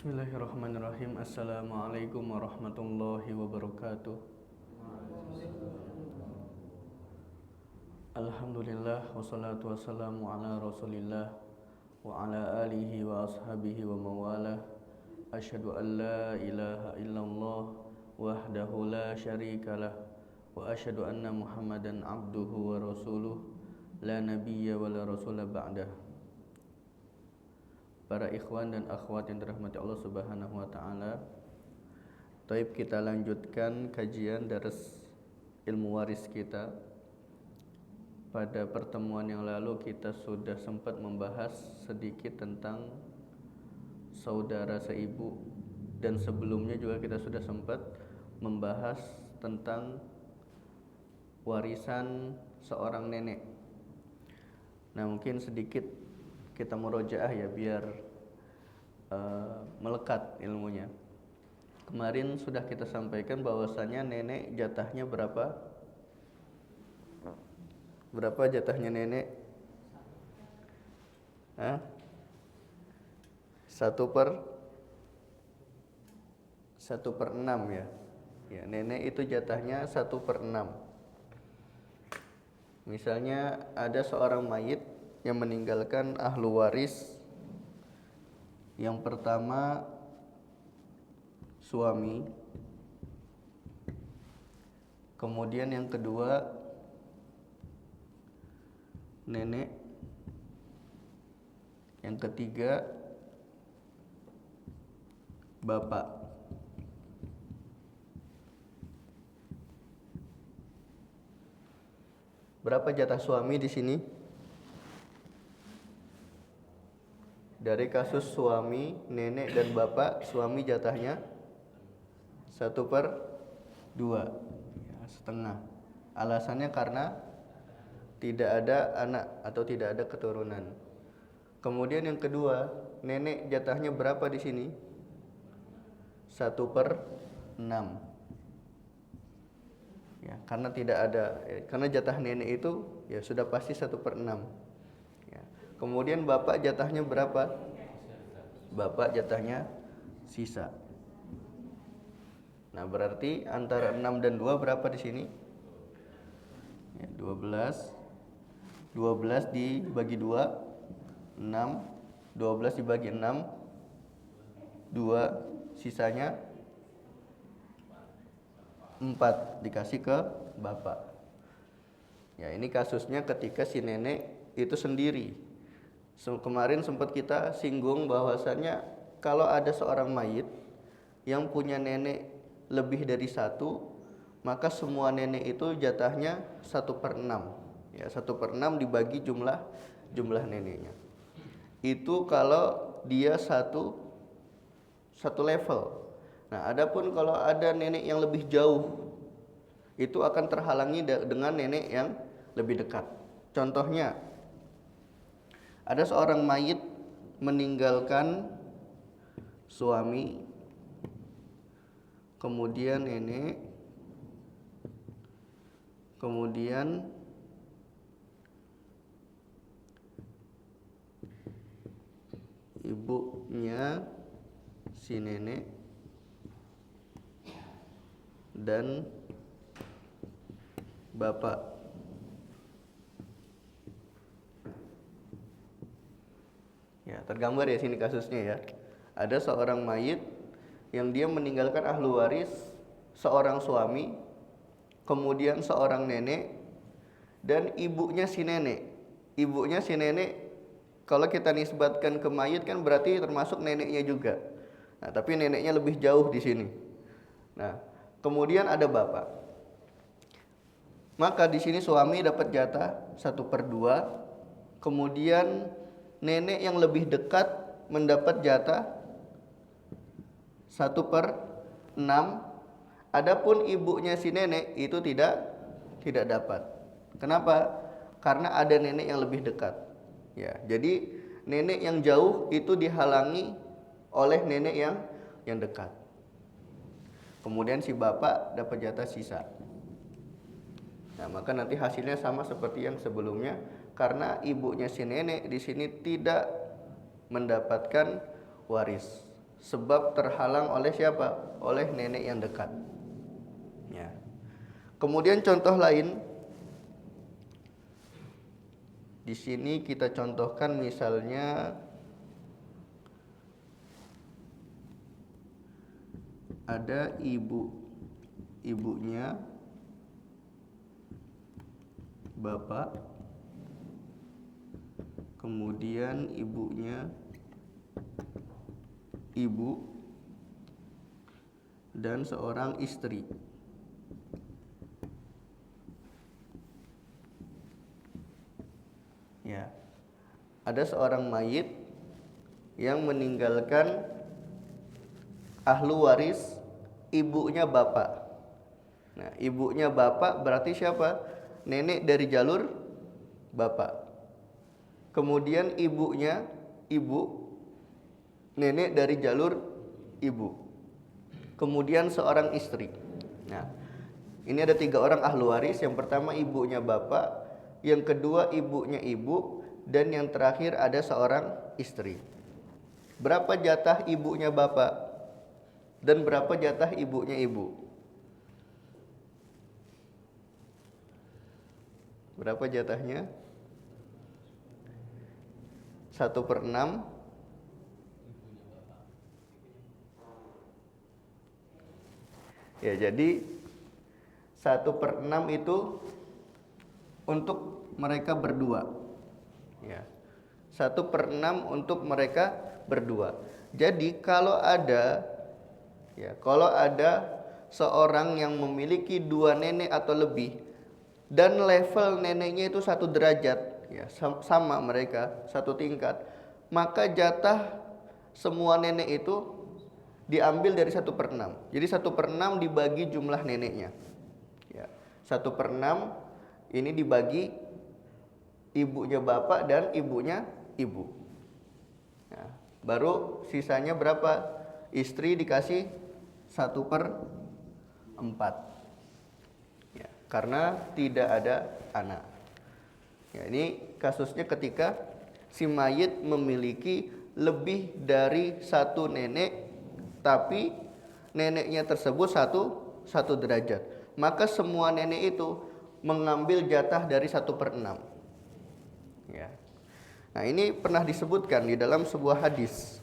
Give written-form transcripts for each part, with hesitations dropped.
Bismillahirrahmanirrahim. Assalamualaikum warahmatullahi wabarakatuh. Alhamdulillah wassalatu wassalamu ala Rasulillah wa ala alihi wa ashabihi wa mawalah. Asyhadu an la ilaha illallah wahdahu la syarikalah wa asyhadu anna Muhammadan abduhu wa rasuluh la nabiyya wa la rasula ba'dah. Para ikhwan dan akhwat yang dirahmati Allah Subhanahu wa taala. Taib, kita lanjutkan kajian dars ilmu waris kita. Pada pertemuan yang lalu kita sudah sempat membahas sedikit tentang saudara seibu, dan sebelumnya juga kita sudah sempat membahas tentang warisan seorang nenek. Nah, mungkin sedikit kita murojaah ya biar melekat ilmunya. Kemarin sudah kita sampaikan bahwasanya nenek jatahnya berapa? Berapa jatahnya nenek? 1/6 ya. Ya, nenek itu jatahnya 1/6. Misalnya ada seorang mayit yang meninggalkan ahlu waris. Yang pertama suami, kemudian yang kedua nenek, yang ketiga bapak. Berapa jatah suami di sini? Dari kasus suami, nenek dan bapak, suami jatahnya 1/2 ya, setengah. Alasannya karena tidak ada anak atau tidak ada keturunan. Kemudian yang kedua, nenek jatahnya berapa di sini? 1/6 ya, karena tidak ada karena jatah nenek itu ya sudah pasti 1/6 ya. Kemudian bapak jatahnya berapa? Bapak jatahnya sisa. Nah, berarti antara 6 dan 2 berapa di sini? Ya, 12. 12 dibagi 2, 6. 12 dibagi 6, 2. Sisanya 4 dikasih ke bapak. Ya, ini kasusnya ketika si nenek itu sendiri. Kemarin sempat kita singgung bahwasannya kalau ada seorang mayit yang punya nenek lebih dari 1, maka semua nenek itu jatahnya 1/6 ya, 1/6 dibagi jumlah neneknya. Itu kalau dia satu level. Nah, adapun kalau ada nenek yang lebih jauh, itu akan terhalangi dengan nenek yang lebih dekat. Contohnya, ada seorang mayit meninggalkan suami, kemudian nenek, kemudian ibunya si nenek dan bapak. Ya, tergambar ya sini kasusnya ya. Ada seorang mayit yang dia meninggalkan ahlu waris, seorang suami, kemudian seorang nenek, dan ibunya si nenek. Ibunya si nenek kalau kita nisbatkan ke mayit kan berarti termasuk neneknya juga. Nah, tapi neneknya lebih jauh di sini. Nah, kemudian ada bapak. Maka di sini suami dapat jatah 1/2, kemudian nenek yang lebih dekat mendapat jatah 1/6. Adapun ibunya si nenek itu tidak dapat. Kenapa? Karena ada nenek yang lebih dekat. Ya, jadi nenek yang jauh itu dihalangi oleh nenek yang dekat. Kemudian si bapak dapat jatah sisa. Nah, maka nanti hasilnya sama seperti yang sebelumnya, karena ibunya si nenek di sini tidak mendapatkan waris sebab terhalang oleh siapa? Oleh nenek yang dekat. Ya. Kemudian contoh lain, di sini kita contohkan misalnya ada ibunya bapak, kemudian ibunya ibu, dan seorang istri. Ya. Ada seorang mayit yang meninggalkan ahlu waris ibunya bapak. Nah, ibunya bapak berarti siapa? Nenek dari jalur bapak. Kemudian ibunya ibu, nenek dari jalur ibu. Kemudian seorang istri. Nah, ini ada 3 orang ahlu waris. Yang pertama ibunya bapak, yang kedua ibunya ibu, dan yang terakhir ada seorang istri. Berapa jatah ibunya bapak dan berapa jatah ibunya ibu? Berapa jatahnya? 1/6. Ya, jadi 1/6 itu untuk mereka berdua. Ya. 1/6 untuk mereka berdua. Jadi kalau ada seorang yang memiliki 2 nenek atau lebih dan level neneknya itu 1 derajat, ya, sama mereka, 1 tingkat, maka jatah semua nenek itu diambil dari 1/6. Jadi 1/6 dibagi jumlah neneknya. Ya. 1/6 ini dibagi ibunya bapak dan ibunya ibu. Nah, baru sisanya berapa? Istri dikasih 1/4. Ya, karena tidak ada anak. Ya, ini kasusnya ketika si mayit memiliki lebih dari 1 nenek, tapi neneknya tersebut satu derajat. Maka semua nenek itu mengambil jatah dari 1/6. Ya. Nah, ini pernah disebutkan di dalam sebuah hadis.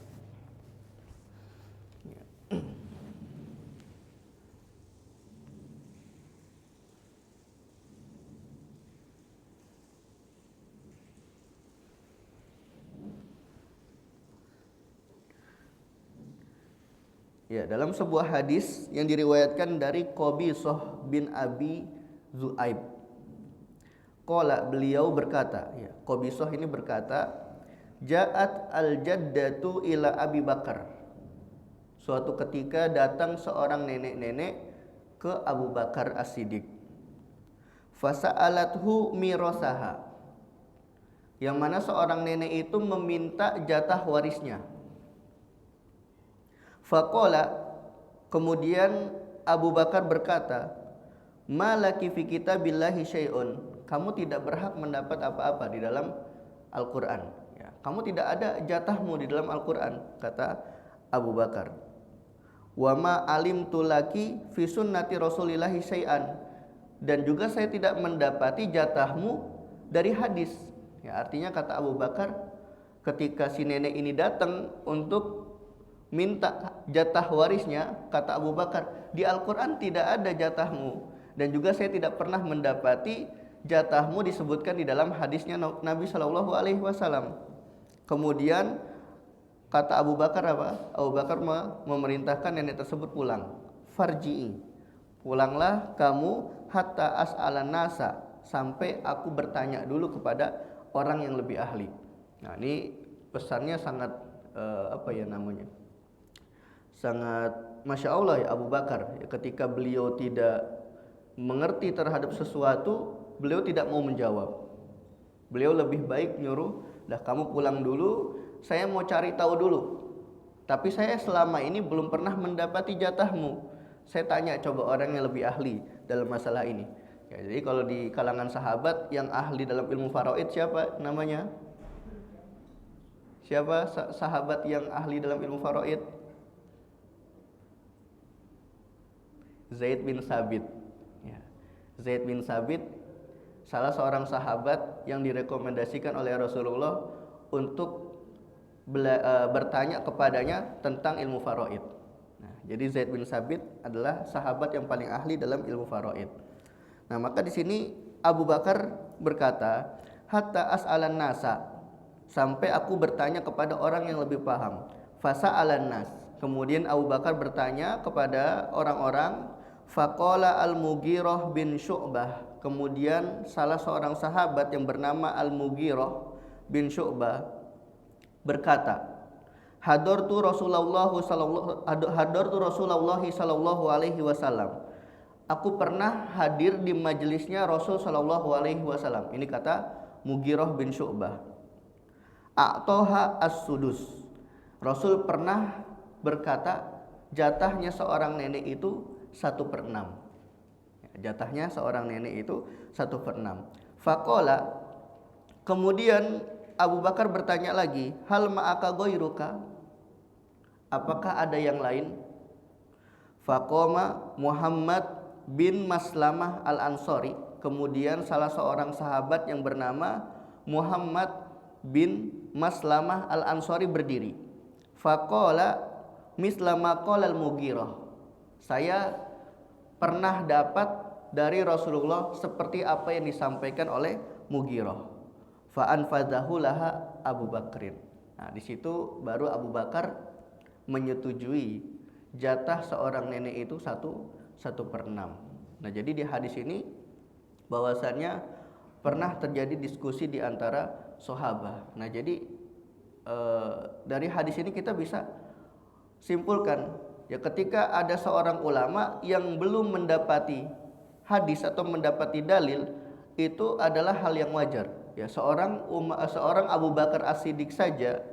Ya, dalam sebuah hadis yang diriwayatkan dari Qabisah bin Abi Zu'aib. Qala, beliau berkata, ya, Qabisah ini berkata, Ja'at al-jaddatu ila Abi Bakar. Suatu ketika datang seorang nenek-nenek ke Abu Bakar As-Siddiq. Fasa'alathu mirasaha. Yang mana seorang nenek itu meminta jatah warisnya. Faqala, kemudian Abu Bakar berkata, malaki fi kitabillahi syai'un. Kamu tidak berhak mendapat apa-apa di dalam Al-Quran. Ya, kamu tidak ada jatahmu di dalam Al-Quran, kata Abu Bakar. Wa ma alimtu laki fi sunnati Rasulillahi syai'an. Dan juga saya tidak mendapati jatahmu dari hadis. Ya, artinya kata Abu Bakar, ketika si nenek ini datang untuk minta jatah warisnya, kata Abu Bakar, di Al-Quran tidak ada jatahmu, dan juga saya tidak pernah mendapati jatahmu disebutkan di dalam hadisnya Nabi Shallallahu Alaihi Wasallam. Kemudian kata Abu Bakar apa? Abu Bakar memerintahkan nenek tersebut pulang. Farji'i, pulanglah kamu hatta as'alan nasa, sampai aku bertanya dulu kepada orang yang lebih ahli. Nah, ini pesannya sangat sangat Masya Allah ya Abu Bakar. Ketika beliau tidak mengerti terhadap sesuatu, beliau tidak mau menjawab. Beliau lebih baik nyuruh, dah kamu pulang dulu, saya mau cari tahu dulu. Tapi saya selama ini belum pernah mendapati jatahmu. Saya tanya coba orang yang lebih ahli dalam masalah ini. Ya, jadi kalau di kalangan sahabat yang ahli dalam ilmu faraid siapa namanya? Siapa sahabat yang ahli dalam ilmu faraid? Zaid bin Sabit. Ya. Zaid bin Sabit salah seorang sahabat yang direkomendasikan oleh Rasulullah untuk bertanya kepadanya tentang ilmu faraid. Nah, jadi Zaid bin Sabit adalah sahabat yang paling ahli dalam ilmu faraid. Nah, maka di sini Abu Bakar berkata, hatta as'alan nasa, sampai aku bertanya kepada orang yang lebih paham. Fasa'alan nas. Kemudian Abu Bakar bertanya kepada orang-orang. Faqala Al-Mughirah bin Syu'bah. Kemudian salah seorang sahabat yang bernama Al-Mughirah bin Syu'bah berkata, Hadartu Rasulullah sallallahu alaihi wasallam. Aku pernah hadir di majelisnya Rasul sallallahu alaihi wasallam. Ini kata Mughirah bin Syu'bah. A'toha as-sudus. Rasul pernah berkata, jatahnya seorang nenek itu 1/6. Jatahnya seorang nenek itu 1/6. Faqala, kemudian Abu Bakar bertanya lagi, hal ma'aka ghairuka? Apakah ada yang lain? Faqoma Muhammad bin Maslamah al-Ansari. Kemudian salah seorang sahabat yang bernama Muhammad bin Maslamah al-Ansari berdiri. Faqala mislama qala al-Mughirah. Saya pernah dapat dari Rasulullah seperti apa yang disampaikan oleh Mughirah. Fa anfadhahu laha Abu Bakrin. Nah, di situ baru Abu Bakar menyetujui jatah seorang nenek itu 1/6. Nah, jadi di hadis ini bahwasannya pernah terjadi diskusi di antara sahabat. Nah, jadi dari hadis ini kita bisa simpulkan ya, ketika ada seorang ulama yang belum mendapati hadis atau mendapati dalil, itu adalah hal yang wajar. Ya, seorang Abu Bakar As-Siddiq saja,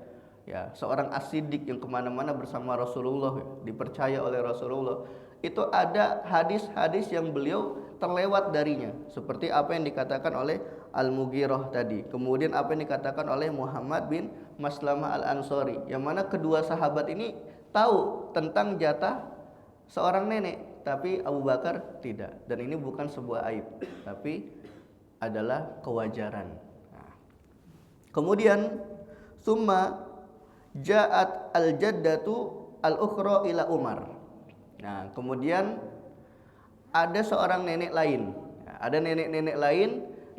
ya, seorang As-Siddiq yang kemana-mana bersama Rasulullah, ya, dipercaya oleh Rasulullah, itu ada hadis-hadis yang beliau terlewat darinya, seperti apa yang dikatakan oleh Al-Mughirah tadi, kemudian apa yang dikatakan oleh Muhammad bin Maslamah al-Ansari, yang mana kedua sahabat ini tahu tentang jatah seorang nenek, tapi Abu Bakar tidak. Dan ini bukan sebuah aib, tapi adalah kewajaran. Kemudian summa ja'at al-jaddatu al-ukhra ila Umar. Nah, kemudian ada seorang nenek lain. Ada nenek-nenek lain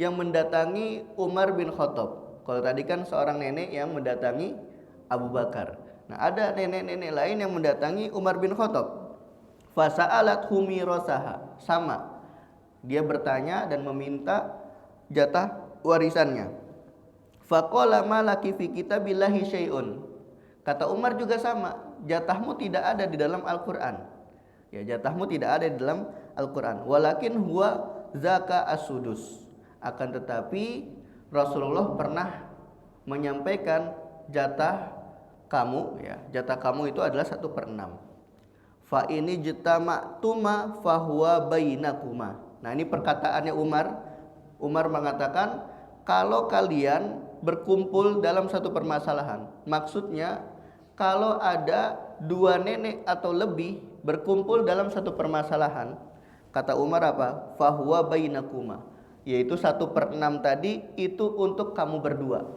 yang mendatangi Umar bin Khattab. Kalau tadi kan seorang nenek yang mendatangi Abu Bakar. Nah, ada nenek-nenek lain yang mendatangi Umar bin Khattab. Fasa'alat humirasaha. Sama. Dia bertanya dan meminta jatah warisannya. Faqala ma laki fi kitabillahi syai'un. Kata Umar juga sama, jatahmu tidak ada di dalam Al-Qur'an. Ya, jatahmu tidak ada di dalam Al-Qur'an. Walakin huwa zaka as-sudus. Akan tetapi Rasulullah pernah menyampaikan jatah kamu, ya, jatah kamu itu adalah 1/6. Fa ini jtama'tuma fahuwa bainakuma. Nah, ini perkataannya Umar. Umar mengatakan, kalau kalian berkumpul dalam satu permasalahan, maksudnya kalau ada dua nenek atau lebih berkumpul dalam satu permasalahan, kata Umar apa? Fahuwa bainakuma, yaitu 1/6 tadi itu untuk kamu berdua.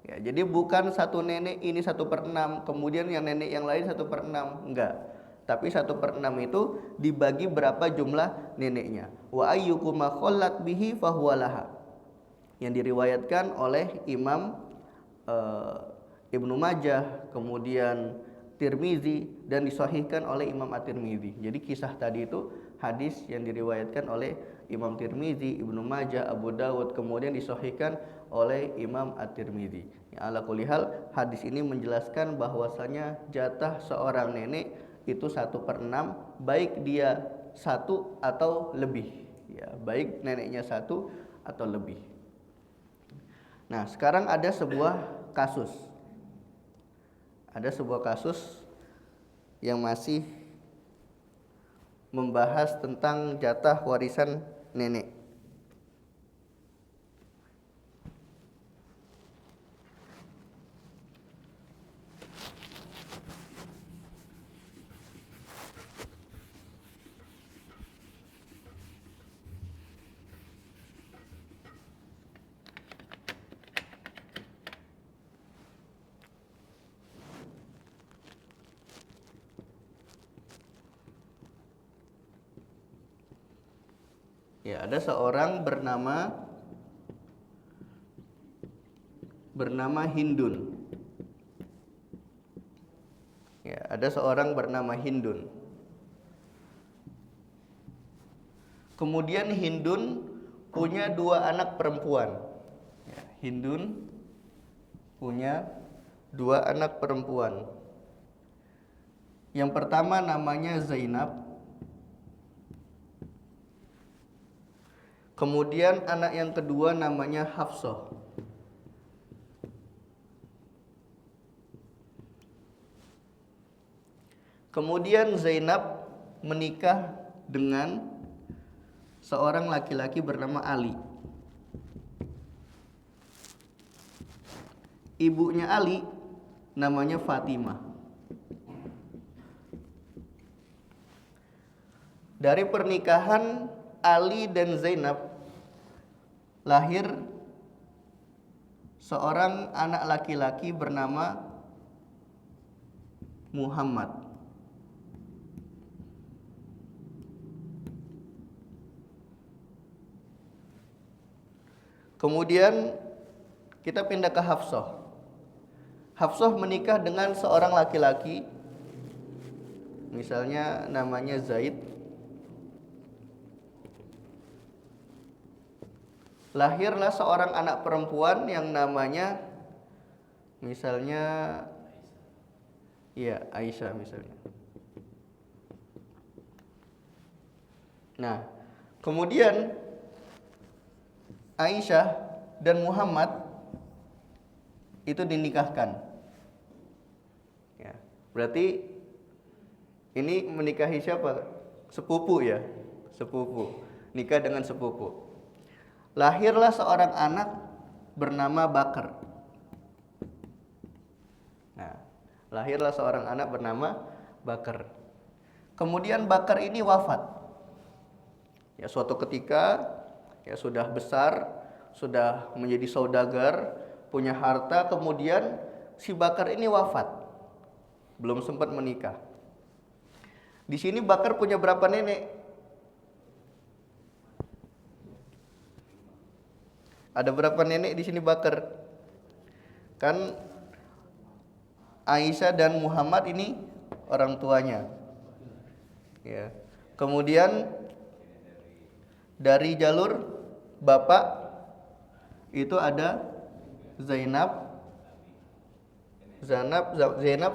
Ya, jadi bukan satu nenek ini 1/6, kemudian yang nenek yang lain 1/6, enggak. Tapi 1/6 itu dibagi berapa jumlah neneknya. Wa ayyukuma khallat bihi fahuwa laha. Yang diriwayatkan oleh Imam Ibnu Majah, kemudian Tirmizi, dan disahihkan oleh Imam At-Tirmizi. Jadi kisah tadi itu hadis yang diriwayatkan oleh Imam Tirmizi, Ibnu Majah, Abu Dawud, kemudian disahihkan oleh Imam At-Tirmizi. Ya, ala kulli hal, hadis ini menjelaskan bahwasanya jatah seorang nenek itu 1/6, baik dia satu atau lebih. Ya, baik neneknya satu atau lebih. Nah, sekarang ada sebuah kasus. Ada sebuah kasus yang masih membahas tentang jatah warisan nenek. Ya, ada seorang bernama Hindun. Ya, ada seorang bernama Hindun. Kemudian Hindun punya 2 anak perempuan. Ya, Hindun punya 2 anak perempuan. Yang pertama namanya Zainab. Kemudian anak yang kedua namanya Hafsah. Kemudian Zainab menikah dengan seorang laki-laki bernama Ali. Ibunya Ali namanya Fatimah. Dari pernikahan Ali dan Zainab lahir seorang anak laki-laki bernama Muhammad. Kemudian kita pindah ke Hafsah. Hafsah menikah dengan seorang laki-laki, misalnya namanya Zaid. Lahirlah seorang anak perempuan yang namanya misalnya ya Aisyah misalnya. Nah, kemudian Aisyah dan Muhammad itu dinikahkan. Ya, berarti ini menikahi siapa? Sepupu ya, sepupu. Nikah dengan sepupu. Lahirlah seorang anak bernama Bakar. Nah, lahirlah seorang anak bernama Bakar. Kemudian Bakar ini wafat. Ya, suatu ketika ya sudah besar, sudah menjadi saudagar, punya harta, kemudian si Bakar ini wafat. Belum sempat menikah. Di sini Bakar punya berapa nenek? Ada berapa nenek di sini Bakar? Kan Aisyah dan Muhammad ini orang tuanya. Ya. Kemudian dari jalur bapak itu ada Zainab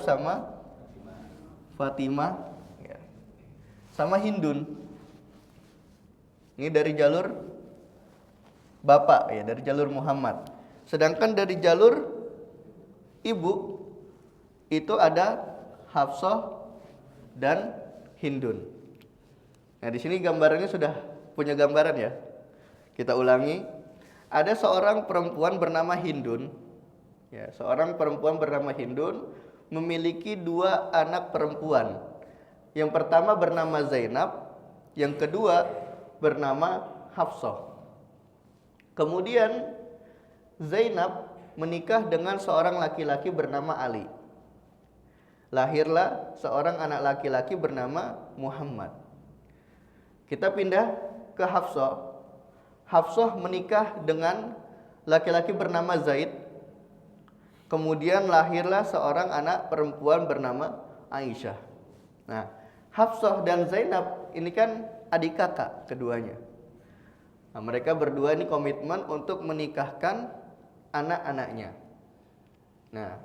sama Fatimah, ya. Sama Hindun. Ini dari jalur bapak ya, dari jalur Muhammad. Sedangkan dari jalur ibu itu ada Hafsah dan Hindun. Nah, di sini gambarannya sudah punya gambaran ya. Kita ulangi. Ada seorang perempuan bernama Hindun. Ya, seorang perempuan bernama Hindun memiliki 2 anak perempuan. Yang pertama bernama Zainab, yang kedua bernama Hafsah. Kemudian Zainab menikah dengan seorang laki-laki bernama Ali. Lahirlah seorang anak laki-laki bernama Muhammad. Kita pindah ke Hafsah. Hafsah menikah dengan laki-laki bernama Zaid. Kemudian lahirlah seorang anak perempuan bernama Aisyah. Nah, Hafsah dan Zainab ini kan adik kakak keduanya. Nah, mereka berdua ini komitmen untuk menikahkan anak-anaknya. Nah,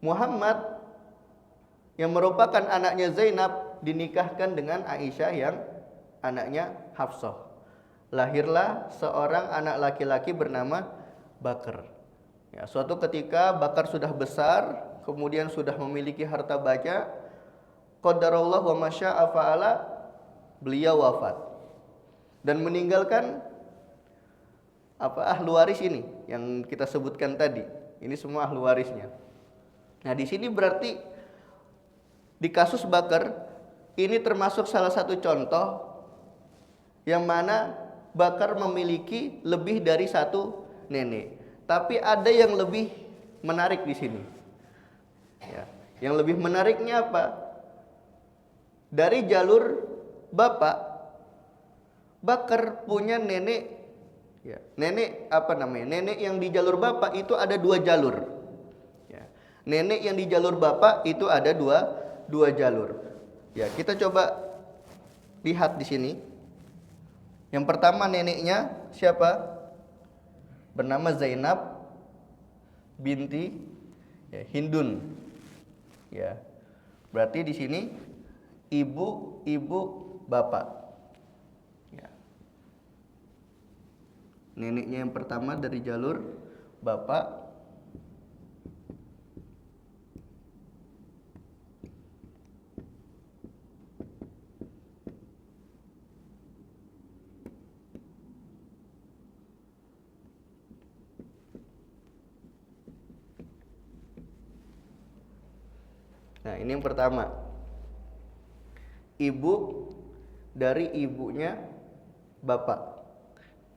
Muhammad yang merupakan anaknya Zainab dinikahkan dengan Aisyah yang anaknya Hafsah. Lahirlah seorang anak laki-laki bernama Bakar. Ya, suatu ketika Bakar sudah besar, kemudian sudah memiliki harta banyak, qadarullah wa masya'a fa'ala, beliau wafat dan meninggalkan ahli waris ini yang kita sebutkan tadi. Ini semua ahli warisnya. Nah, di sini berarti di kasus Bakar ini termasuk salah satu contoh yang mana Bakar memiliki lebih dari satu nenek. Tapi ada yang lebih menarik di sini. Ya, yang lebih menariknya apa? Dari jalur bapak, Bakar punya nenek, ya, nenek apa namanya? Nenek yang di jalur bapak itu ada dua jalur. Ya. Nenek yang di jalur bapak itu ada dua jalur. Ya, kita coba lihat di sini. Yang pertama neneknya siapa? Bernama Zainab binti ya, Hindun. Ya. Berarti di sini ibu bapak. Ya. Neneknya yang pertama dari jalur bapak. Nah, ini yang pertama. Ibu dari ibunya bapak.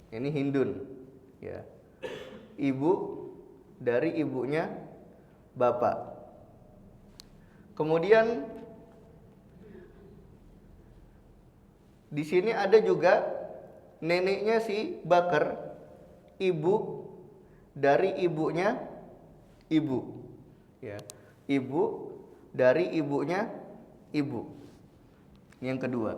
Ini Hindun, ya. Ibu dari ibunya bapak. Kemudian di sini ada juga neneknya si Bakar, ibu dari ibunya ibu. Ya. Ibu dari ibunya ibu. Ini yang kedua.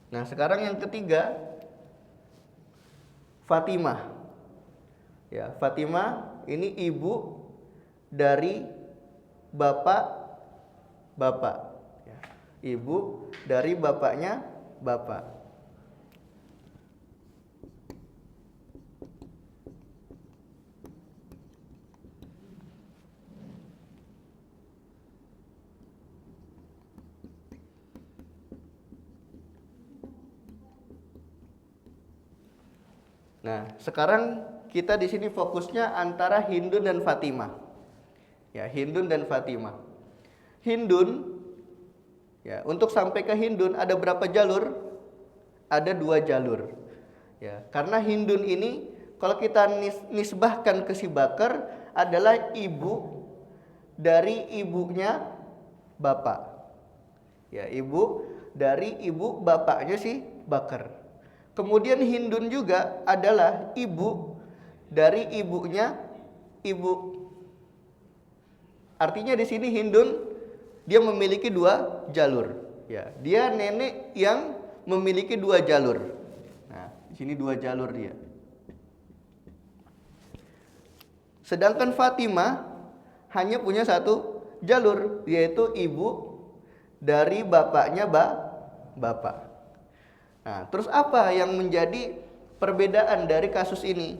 Nah, sekarang yang ketiga, Fatimah. Ya, Fatimah ini ibu dari bapak. Ya, ibu dari bapaknya bapak. Nah, sekarang kita di sini fokusnya antara Hindun dan Fatimah. Ya, Hindun dan Fatimah. Hindun, ya, untuk sampai ke Hindun ada berapa jalur? Ada dua jalur. Ya, karena Hindun ini kalau kita nisbahkan ke si Bakar adalah ibu dari ibunya bapak. Ya, ibu dari ibu bapaknya si Bakar. Kemudian Hindun juga adalah ibu dari ibunya ibu. Artinya di sini Hindun dia memiliki dua jalur. Ya, dia nenek yang memiliki dua jalur. Nah, di sini dua jalur dia. Sedangkan Fatimah hanya punya satu jalur, yaitu ibu dari bapaknya bapak. Nah, terus apa yang menjadi perbedaan dari kasus ini?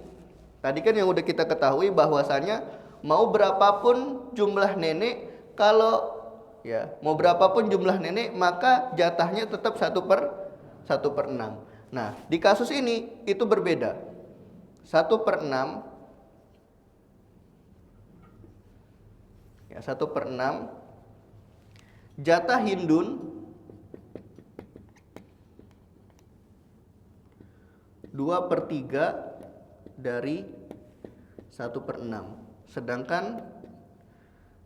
Tadi kan yang udah kita ketahui bahwasanya mau berapapun jumlah nenek, kalau ya mau berapapun jumlah nenek maka jatahnya tetap 1/6. Nah, di kasus ini itu berbeda. 1/6, ya, 1/6 jatah Hindun 2/3 dari 1/6. Sedangkan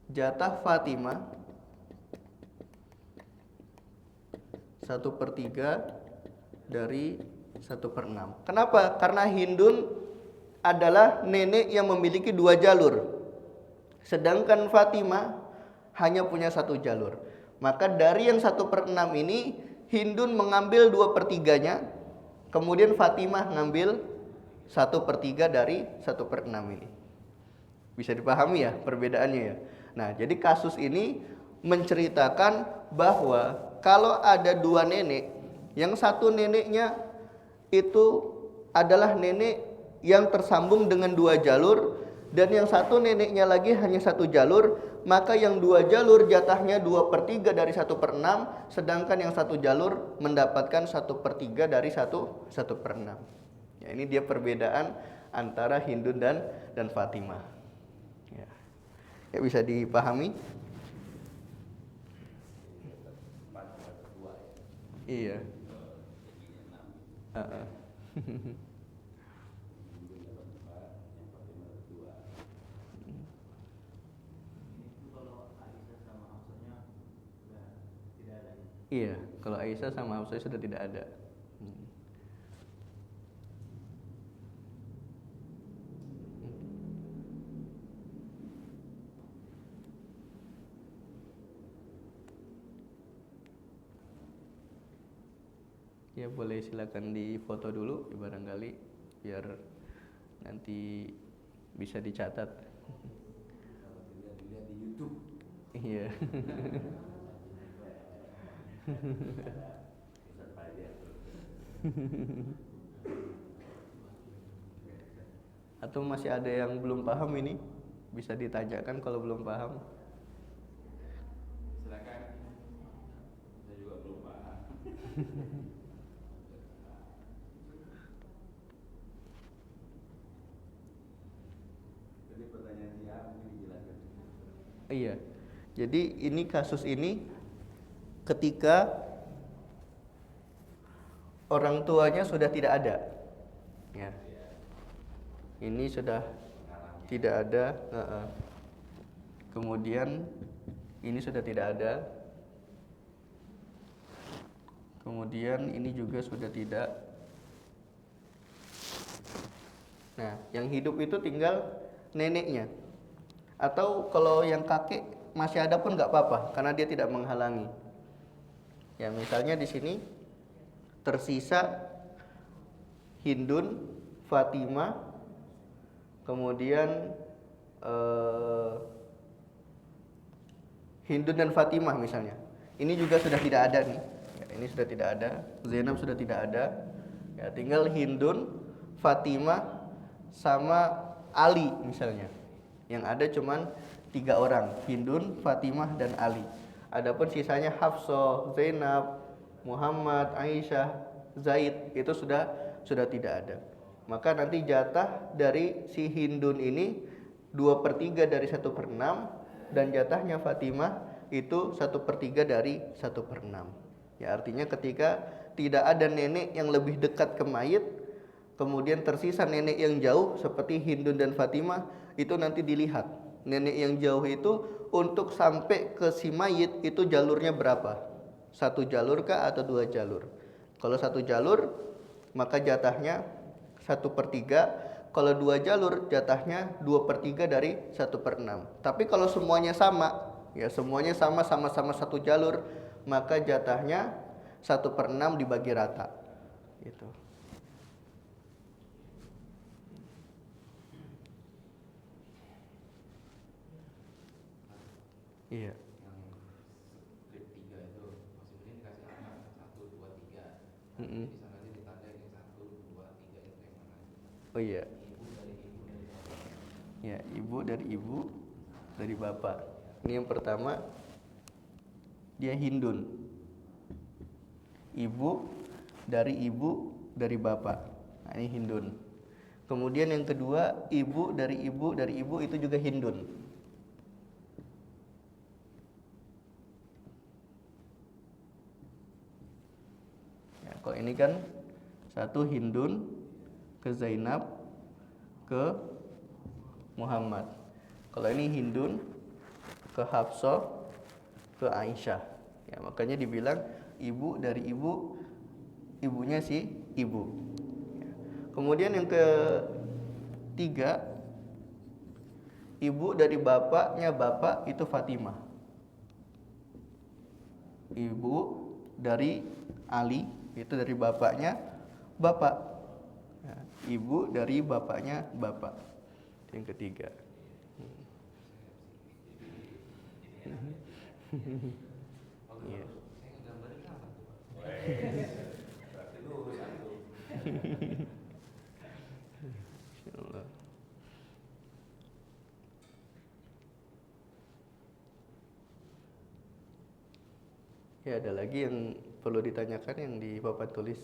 jatah Fatimah 1/3 dari 1/6. Kenapa? Karena Hindun adalah nenek yang memiliki dua jalur. Sedangkan Fatimah hanya punya satu jalur. Maka dari yang 1/6 ini Hindun mengambil 2/3-nya, kemudian Fatimah ngambil 1/3 dari 1/6 ini. Bisa dipahami ya perbedaannya ya. Nah, jadi kasus ini menceritakan bahwa kalau ada dua nenek, yang satu neneknya itu adalah nenek yang tersambung dengan dua jalur, dan yang satu neneknya lagi hanya satu jalur, maka yang dua jalur jatahnya 2/3 dari 1/6, sedangkan yang satu jalur mendapatkan 1/3 dari 1/6. Ya, ini dia perbedaan antara Hindun dan Fatimah. Ya, ya bisa dipahami? Iya. Iya, kalau Aisyah sama Hafsah sudah tidak ada. Ya boleh, silakan difoto dulu barangkali biar nanti bisa dicatat. Dilihat di YouTube. Iya. Atau masih ada yang belum paham ini? Bisa ditanyakan kalau belum paham. Silakan. Saya juga belum paham. Jadi pertanyaan dia mungkin dijelaskan. Iya. Jadi ini kasus ini ketika orang tuanya sudah tidak ada. Ya. Ini sudah tidak ada. Kemudian ini sudah tidak ada. Kemudian ini juga sudah tidak. Nah, yang hidup itu tinggal neneknya. Atau kalau yang kakek masih ada pun nggak apa-apa, karena dia tidak menghalangi. Ya, misalnya di sini tersisa Hindun, Fatimah, kemudian Hindun dan Fatimah misalnya. Ini juga sudah tidak ada nih. Ya, ini sudah tidak ada. Zainab sudah tidak ada. Ya, tinggal Hindun, Fatimah, sama Ali misalnya. Yang ada cuman 3 orang, Hindun, Fatimah, dan Ali. Adapun sisanya Hafsah, Zainab, Muhammad, Aisyah, Zaid itu sudah tidak ada. Maka nanti jatah dari si Hindun ini 2/3 dari 1/6, dan jatahnya Fatimah itu 1/3 dari 1/6. Ya, artinya ketika tidak ada nenek yang lebih dekat ke mayit, kemudian tersisa nenek yang jauh seperti Hindun dan Fatimah, itu nanti dilihat nenek yang jauh itu untuk sampai ke si mayit itu jalurnya berapa, 1 jalur kah atau 2 jalur. Kalau 1 jalur maka jatahnya 1/3. Kalau 2 jalur jatahnya 2/3 dari 1/6. Tapi kalau semuanya sama, ya semuanya sama-sama 1 jalur, maka jatahnya 1/6 dibagi rata. Gitu. Iya. Yang strip 3 itu maksudnya dikasih angka 1, 2, 3. Mm-mm. Di sana ditandai 1, 2, 3 itu yang mana? Oh iya. Ibu dari bapak. Ya, ibu dari bapak. Ini yang pertama, dia Hindun. Ibu dari bapak. Nah, ini Hindun. Kemudian yang kedua, ibu dari ibu itu juga Hindun. Ya, kalau ini kan 1 Hindun ke Zainab ke Muhammad. Kalau ini Hindun ke Hafsah ke Aisyah. Ya, makanya dibilang ibu dari ibunya si ibu. Ya. Kemudian yang ketiga, ibu dari bapaknya bapak itu Fatimah. Ibu dari Ali itu dari bapaknya bapak. Ya, ibu dari bapaknya bapak. Yang ketiga. Iya. Saya gambarin apa tuh, Pak? Berarti lu satu. Insyaallah. Ya, ada lagi yang perlu ditanyakan yang di papan tulis.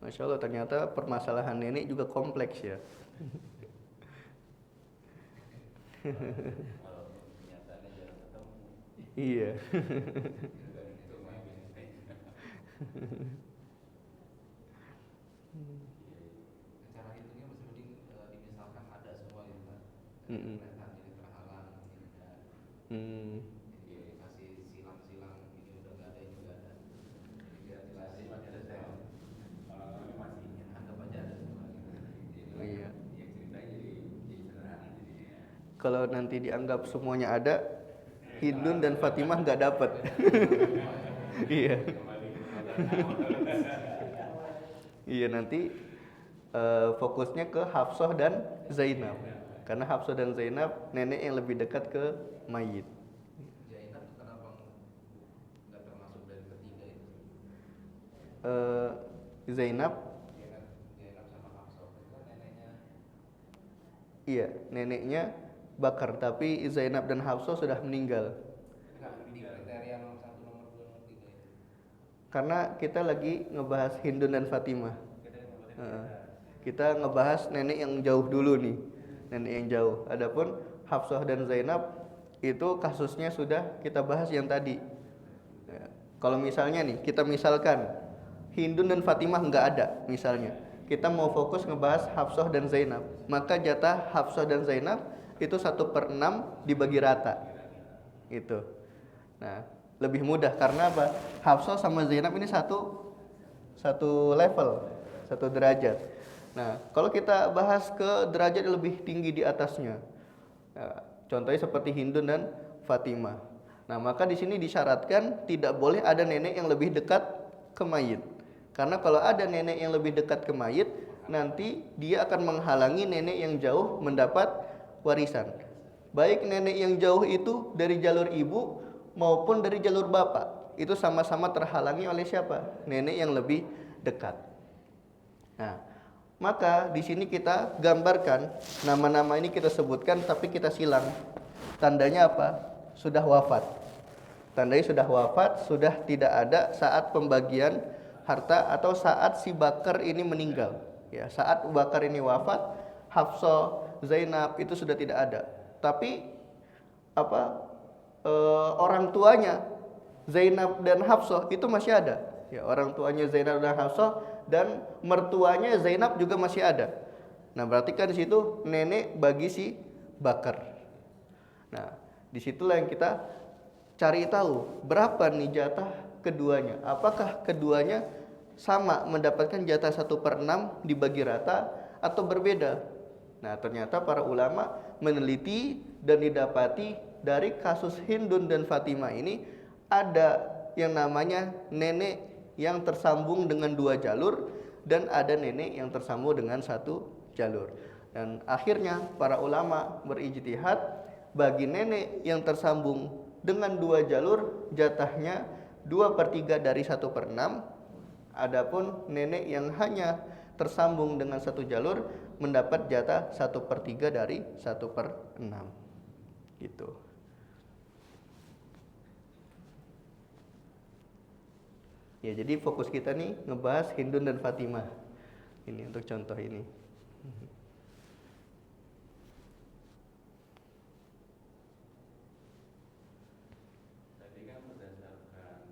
Masya Allah, ternyata permasalahan nenek juga kompleks ya. Kalau kenyataannya jarang ketemu. Iya. Itu main bisnis. Cara hitungnya mesti mending dimisalkan ada semua gitu kan. Mm-mm. Kelihatan ini terhalang, ini enggak. Hmm. Jadi kasih silang-silang, ini udah nggak ada, ini nggak ada. Jadi biar jelas masih ada semua. Ini masih anggap aja ada semua. Gitu. Oh, iya. Yang ceritanya jadi sederhana jadinya. Kalau nanti dianggap semuanya ada, Hindun dan Fatimah nggak dapet. Iya. Iya, nanti fokusnya ke Hafsah dan Zainab. Karena Hafsah dan Zainab nenek yang lebih dekat ke mayit. Zainab tuh kenapa nggak termasuk dari ketiga itu? Zainab, Zainab sama Hafsah itu kan neneknya. iya, neneknya Bakar, tapi Zainab dan Hafsah sudah meninggal. Enggak, ini kriteria nomor 1, nomor 2, nomor 3 itu. Karena kita lagi ngebahas Hindun dan Fatimah. Kita ngebahas nenek yang jauh dulu nih, nenek yang jauh. Adapun Hafsah dan Zainab itu kasusnya sudah kita bahas yang tadi. Ya, kalau misalnya nih, kita misalkan Hindun dan Fatimah nggak ada, misalnya kita mau fokus ngebahas Hafsah dan Zainab, maka jatah Hafsah dan Zainab itu 1/6 dibagi rata, gitu. Nah, lebih mudah karena apa? Hafsah sama Zainab ini satu level, satu derajat. Nah, kalau kita bahas ke derajat yang lebih tinggi di atasnya, nah, contohnya seperti Hindun dan Fatimah. Nah, maka di sini disyaratkan tidak boleh ada nenek yang lebih dekat ke mayit. Karena kalau ada nenek yang lebih dekat ke mayit, nanti dia akan menghalangi nenek yang jauh mendapat warisan. Baik nenek yang jauh itu dari jalur ibu maupun dari jalur bapak, itu sama-sama terhalangi oleh siapa? Nenek yang lebih dekat. Nah, maka di sini kita gambarkan nama-nama ini kita sebutkan tapi kita silang. Tandanya apa? Sudah wafat. Tandanya sudah wafat, sudah tidak ada saat pembagian harta atau saat si Bakar ini meninggal. Ya, saat Bakar ini wafat, Hafsah, Zainab itu sudah tidak ada. Tapi apa? Orang tuanya Zainab dan Hafsah itu masih ada. Ya, orang tuanya Zainab dan Hafsah dan mertuanya Zainab juga masih ada. Nah, berarti kan di situ nenek bagi si Bakar. Nah, disitulah yang kita cari tahu berapa nih jatah keduanya. Apakah keduanya sama mendapatkan jatah 1/6 dibagi rata atau berbeda? Nah, ternyata para ulama meneliti dan didapati dari kasus Hindun dan Fatimah ini ada yang namanya nenek yang tersambung dengan 2 jalur dan ada nenek yang tersambung dengan 1 jalur. Dan akhirnya para ulama berijtihad bagi nenek yang tersambung dengan 2 jalur jatahnya 2/3 dari 1/6. Adapun nenek yang hanya tersambung dengan 1 jalur mendapat jatah 1/3 dari 1/6. Gitu. Ya, jadi fokus kita nih ngebahas Hindun dan Fatimah. Ini untuk contoh ini. Tadi kan berdasarkan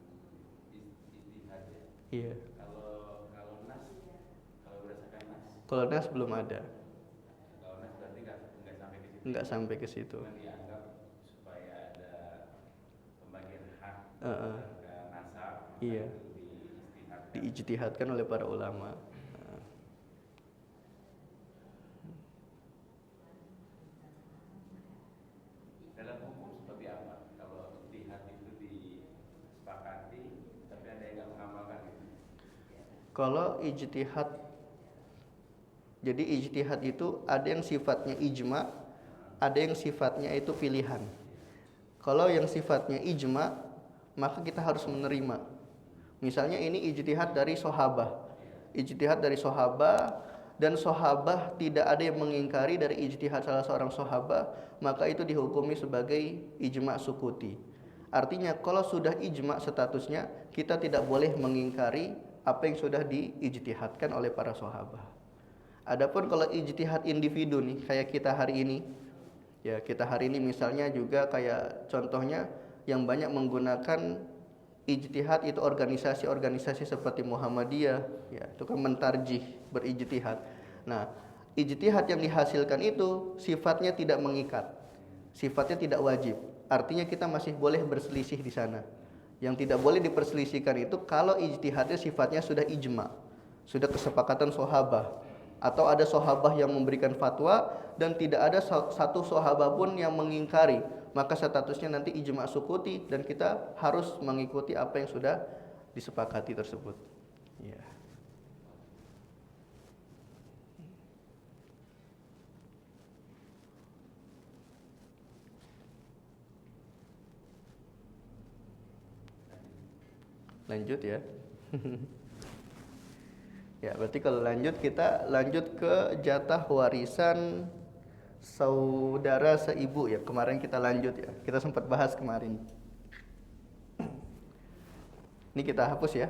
ijtihad ya. Iya. Kalau nas, kalau berdasarkan nas. Kalau nas belum ada. Kalau nas berarti nggak sampai ke situ. Nggak sampai ke situ. Cuma dianggap supaya ada pembagian hak ke nasab. Iya. Diijtihadkan oleh para ulama. Dalam hukum seperti apa? Kalau ijtihad itu disepakati, tapi ada yang nggak mengamalkan gitu. Kalau ijtihad, jadi ijtihad itu ada yang sifatnya ijma, ada yang sifatnya itu pilihan. Kalau yang sifatnya ijma, maka kita harus menerima. Misalnya ini ijtihad dari sahabah. Ijtihad dari sahabah dan sahabah tidak ada yang mengingkari dari ijtihad salah seorang sahabah, maka itu dihukumi sebagai ijma sukuti. Artinya kalau sudah ijma statusnya, kita tidak boleh mengingkari apa yang sudah diijtihadkan oleh para sahabah. Adapun kalau ijtihad individu nih, kayak kita hari ini, ya kita hari ini misalnya juga kayak contohnya yang banyak menggunakan ijtihad itu organisasi-organisasi seperti Muhammadiyah, ya, itu kan mentarjih, berijtihad. Nah, ijtihad yang dihasilkan itu sifatnya tidak mengikat, sifatnya tidak wajib. Artinya kita masih boleh berselisih di sana. Yang tidak boleh diperselisihkan itu kalau ijtihadnya sifatnya sudah ijma, sudah kesepakatan sahabah, atau ada sahabah yang memberikan fatwa dan tidak ada satu sahabah pun yang mengingkari, maka statusnya nanti ijma sukuti dan kita harus mengikuti apa yang sudah disepakati tersebut. Ya. Lanjut ya. Ya, berarti kalau lanjut kita lanjut ke jatah warisan saudara seibu ya. Kemarin kita lanjut ya. Kita sempat bahas kemarin. Ini kita hapus ya.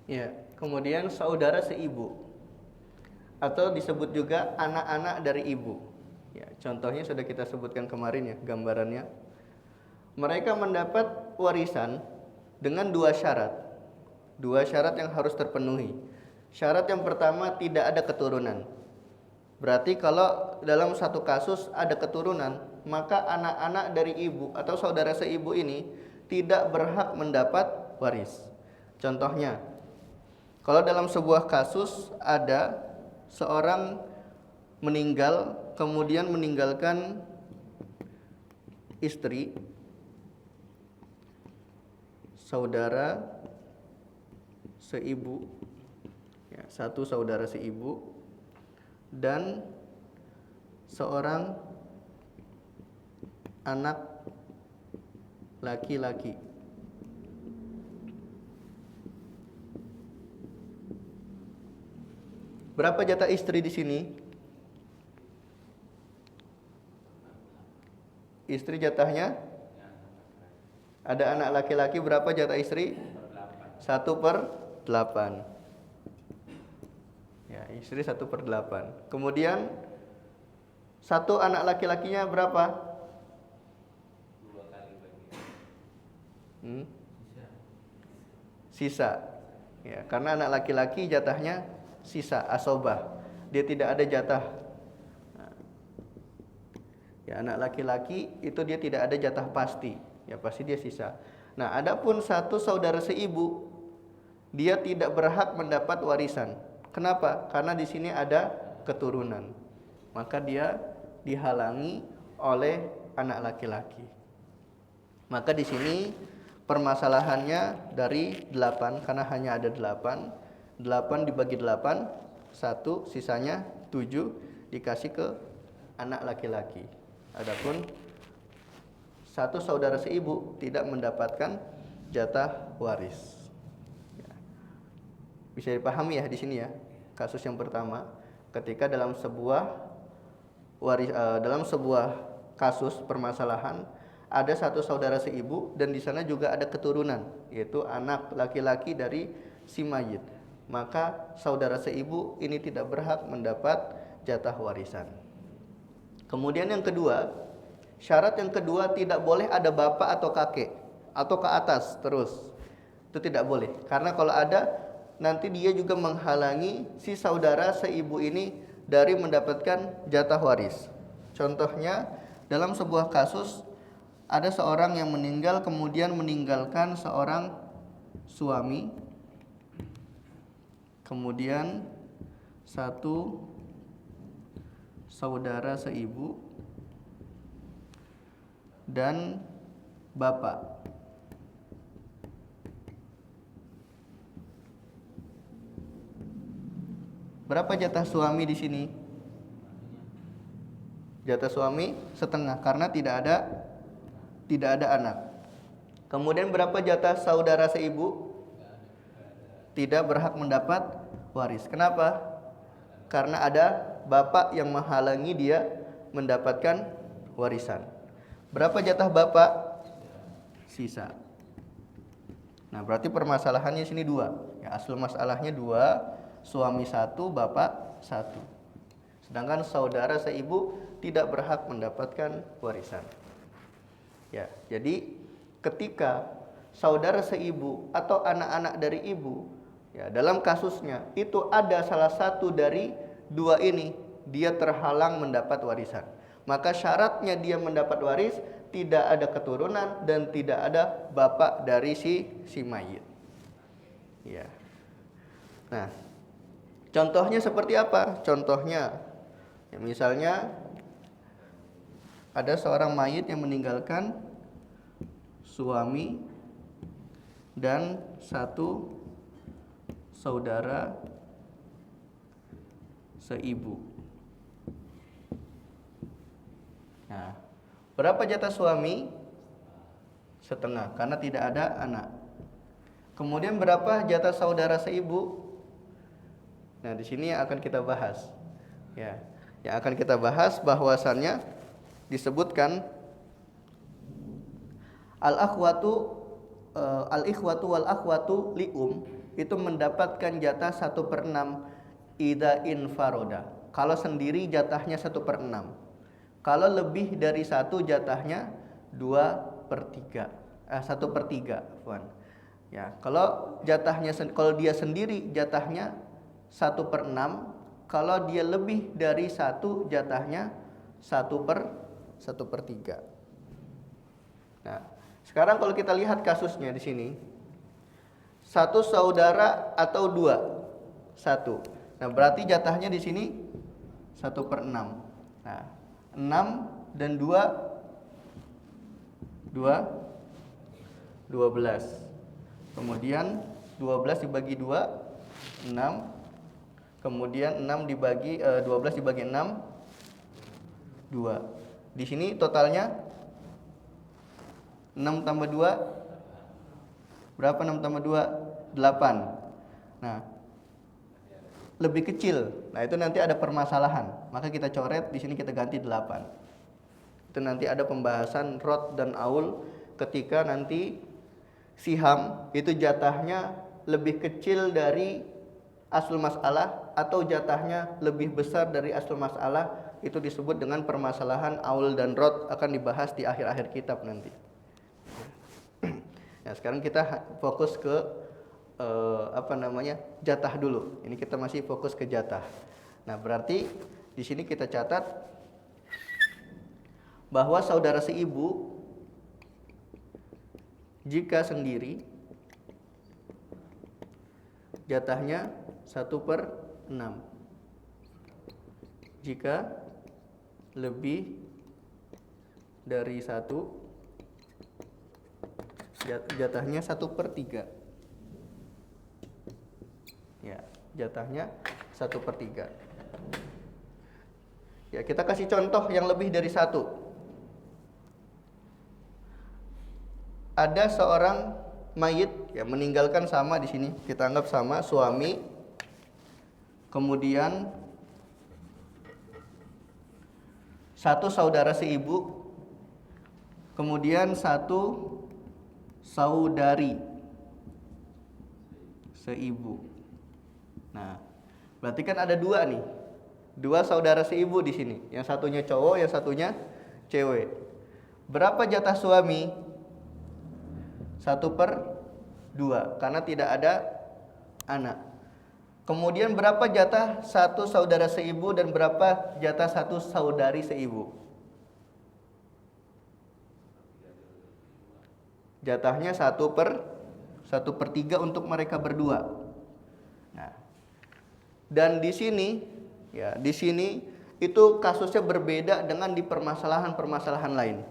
Ya, kemudian saudara seibu atau disebut juga anak-anak dari ibu. Ya, contohnya sudah kita sebutkan kemarin ya, gambarannya. Mereka mendapat warisan dengan dua syarat. Dua syarat yang harus terpenuhi. Syarat yang pertama, tidak ada keturunan. Berarti kalau dalam satu kasus ada keturunan, maka anak-anak dari ibu atau saudara seibu ini tidak berhak mendapat waris. Contohnya, kalau dalam sebuah kasus ada seorang meninggal, kemudian meninggalkan istri, saudara seibu, ya, satu saudara seibu, dan seorang anak laki-laki. Berapa jatah istri di sini? Istri jatahnya? Ada anak laki-laki, berapa jatah istri? 1/8. Ya, istri 1/8. Kemudian satu anak laki-lakinya berapa? 2 kali bagi. Sisa. Ya, karena anak laki-laki jatahnya sisa, asobah. Dia tidak ada jatah. Ya, anak laki-laki itu dia tidak ada jatah pasti. Ya, pasti dia sisa. Nah, adapun satu saudara seibu, dia tidak berhak mendapat warisan. Kenapa? Karena di sini ada keturunan. Maka dia dihalangi oleh anak laki-laki. Maka di sini permasalahannya dari 8 karena hanya ada 8. 8 dibagi 8, 1, sisanya 7 dikasih ke anak laki-laki. Adapun satu saudara seibu tidak mendapatkan jatah waris. Ya. Bisa dipahami ya di sini ya. Kasus yang pertama, ketika dalam sebuah kasus permasalahan ada satu saudara seibu dan di sana juga ada keturunan, yaitu anak laki-laki dari si mayit. Maka saudara seibu ini tidak berhak mendapat jatah warisan. Kemudian yang kedua, syarat yang kedua tidak boleh ada bapak atau kakek atau ke atas terus. Itu tidak boleh. Karena kalau ada nanti dia juga menghalangi si saudara seibu ini dari mendapatkan jatah waris. Contohnya dalam sebuah kasus ada seorang yang meninggal kemudian meninggalkan seorang suami, kemudian satu saudara seibu dan bapak. Berapa jatah suami di sini? Jatah suami setengah karena tidak ada anak. Kemudian berapa jatah saudara seibu? Tidak berhak mendapat waris. Kenapa? Karena ada bapak yang menghalangi dia mendapatkan warisan. Berapa jatah bapak? Sisa. Nah, berarti permasalahannya sini 2. Ya, asal masalahnya 2, suami 1, bapak 1. Sedangkan saudara seibu tidak berhak mendapatkan warisan. Ya, jadi ketika saudara seibu atau anak-anak dari ibu, ya dalam kasusnya itu ada salah satu dari 2 ini dia terhalang mendapat warisan. Maka syaratnya dia mendapat waris tidak ada keturunan dan tidak ada bapak dari si mayit. Ya. Nah, contohnya seperti apa? Contohnya, ya misalnya ada seorang mayit yang meninggalkan suami dan satu saudara seibu. Nah, berapa jatah suami? Setengah, karena tidak ada anak. Kemudian berapa jatah saudara seibu? Nah, di sini yang akan kita bahas. Ya, yang akan kita bahas bahwasannya disebutkan al-ikhwatu wal akhwatu lium itu mendapatkan jatah 1/6 idza infaroda. Kalau sendiri jatahnya 1/6. Kalau lebih dari 1 jatahnya 2/3. 1/3, Fuan. Ya, kalau dia sendiri jatahnya 1/6, kalau dia lebih dari 1 jatahnya 1/3. Nah, sekarang kalau kita lihat kasusnya di sini, 1 saudara atau 2? 1. Nah, berarti jatahnya di sini 1/6. Nah, 6 dan 12. Kemudian 12 dibagi 2, 6. Kemudian 12 dibagi 6, 2. Di sini totalnya 6 tambah 2 berapa? 6 tambah 2 8. Nah, lebih kecil. Nah, itu nanti ada permasalahan. Maka kita coret di sini, kita ganti 8. Itu nanti ada pembahasan rod dan aul ketika nanti siham itu jatahnya lebih kecil dari aslul masalah atau jatahnya lebih besar dari aslul masalah. Itu disebut dengan permasalahan aul dan rod, akan dibahas di akhir-akhir kitab nanti. Nah, sekarang kita fokus ke jatah dulu. Ini kita masih fokus ke jatah. Nah, berarti di sini kita catat bahwa saudara seibu jika sendiri jatahnya 1/6. Jika lebih dari 1 Jatahnya 1/3. Ya, jatahnya 1/3. Ya, kita kasih contoh yang lebih dari satu. Ada seorang mayit ya meninggalkan sama di sini, kita anggap sama suami, kemudian satu saudara seibu, kemudian satu saudari seibu. Nah, berarti kan ada dua nih, dua saudara seibu di sini. Yang satunya cowok, yang satunya cewek. Berapa jatah suami? 1/2, karena tidak ada anak. Kemudian berapa jatah satu saudara seibu dan berapa jatah satu saudari seibu? Jatahnya 1/3 untuk mereka berdua. Nah, dan di sini ya, di sini itu kasusnya berbeda dengan di permasalahan-permasalahan lain.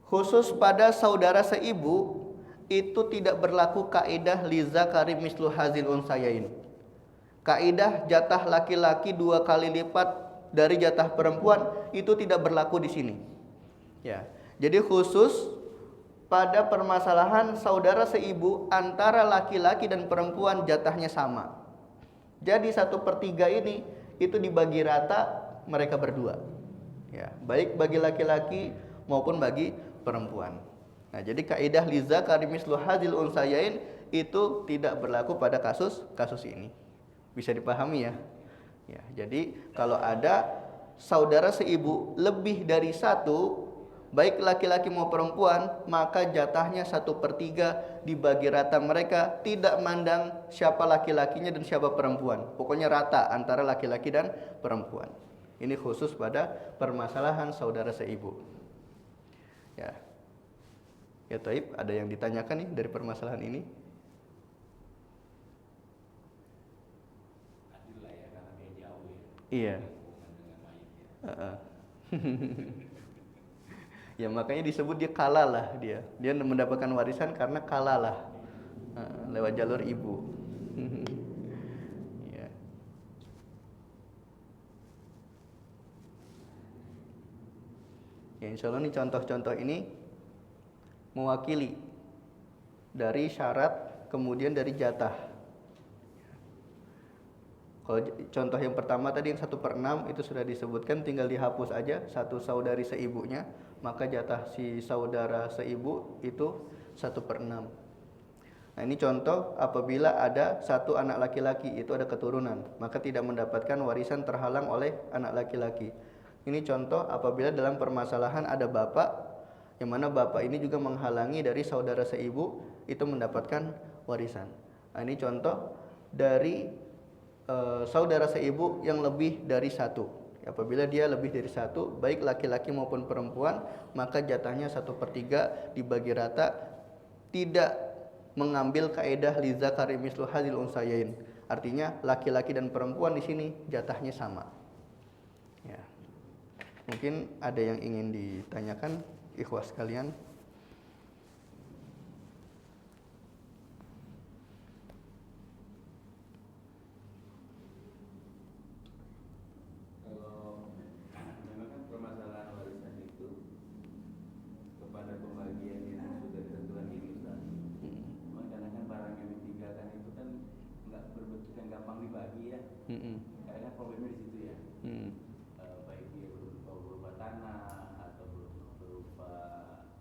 Khusus pada saudara seibu itu tidak berlaku kaidah lizakari mislu hazil unsayain. Kaidah jatah laki-laki 2 kali lipat dari jatah perempuan itu tidak berlaku di sini. Ya. Jadi khusus pada permasalahan saudara seibu antara laki-laki dan perempuan jatahnya sama. Jadi 1/3 ini itu dibagi rata mereka berdua. Ya, baik bagi laki-laki maupun bagi perempuan. Nah, jadi kaidah lizakari mislu hadzil unsayain itu tidak berlaku pada kasus ini. Bisa dipahami ya? Ya, jadi kalau ada saudara seibu lebih dari satu, baik laki-laki maupun perempuan, maka jatahnya 1/3 dibagi rata mereka, tidak mandang siapa laki-lakinya dan siapa perempuan. Pokoknya rata antara laki-laki dan perempuan. Ini khusus pada permasalahan saudara seibu. Ya. Ya Taib, ada yang ditanyakan nih dari permasalahan ini? Adil lah ya, karena dia jauh ya. Iya. Hubungan dengan mayitnya. Ya makanya disebut dia kalalah dia. Dia mendapatkan warisan karena kalalah lewat jalur ibu. Ya. Ya insya Allah nih contoh-contoh ini mewakili dari syarat kemudian dari jatah. Kalau contoh yang pertama tadi yang 1/6 itu sudah disebutkan, tinggal dihapus aja satu saudari seibunya, maka jatah si saudara seibu itu 1/6. Nah ini contoh apabila ada satu anak laki-laki, itu ada keturunan, maka tidak mendapatkan warisan terhalang oleh anak laki-laki. Ini contoh apabila dalam permasalahan ada bapak, yang mana bapak ini juga menghalangi dari saudara seibu itu mendapatkan warisan. Nah ini contoh dari saudara seibu yang lebih dari satu. Apabila dia lebih dari satu, baik laki-laki maupun perempuan, maka jatahnya 1/3 dibagi rata, tidak mengambil kaidah lizakari mislu hadzil unsayain. Artinya laki-laki dan perempuan di sini jatahnya sama. Ya. Mungkin ada yang ingin ditanyakan, ikhwas sekalian. Memang kan permasalahan warisan itu kepada pembagian yang sudah ditentukan ini Ustaz. Memang karena kan barang yang ditinggalkan itu kan nggak berbentuk yang gampang dibagi ya. Karena problemnya di situ ya. Baik dia berupa tanah atau berupa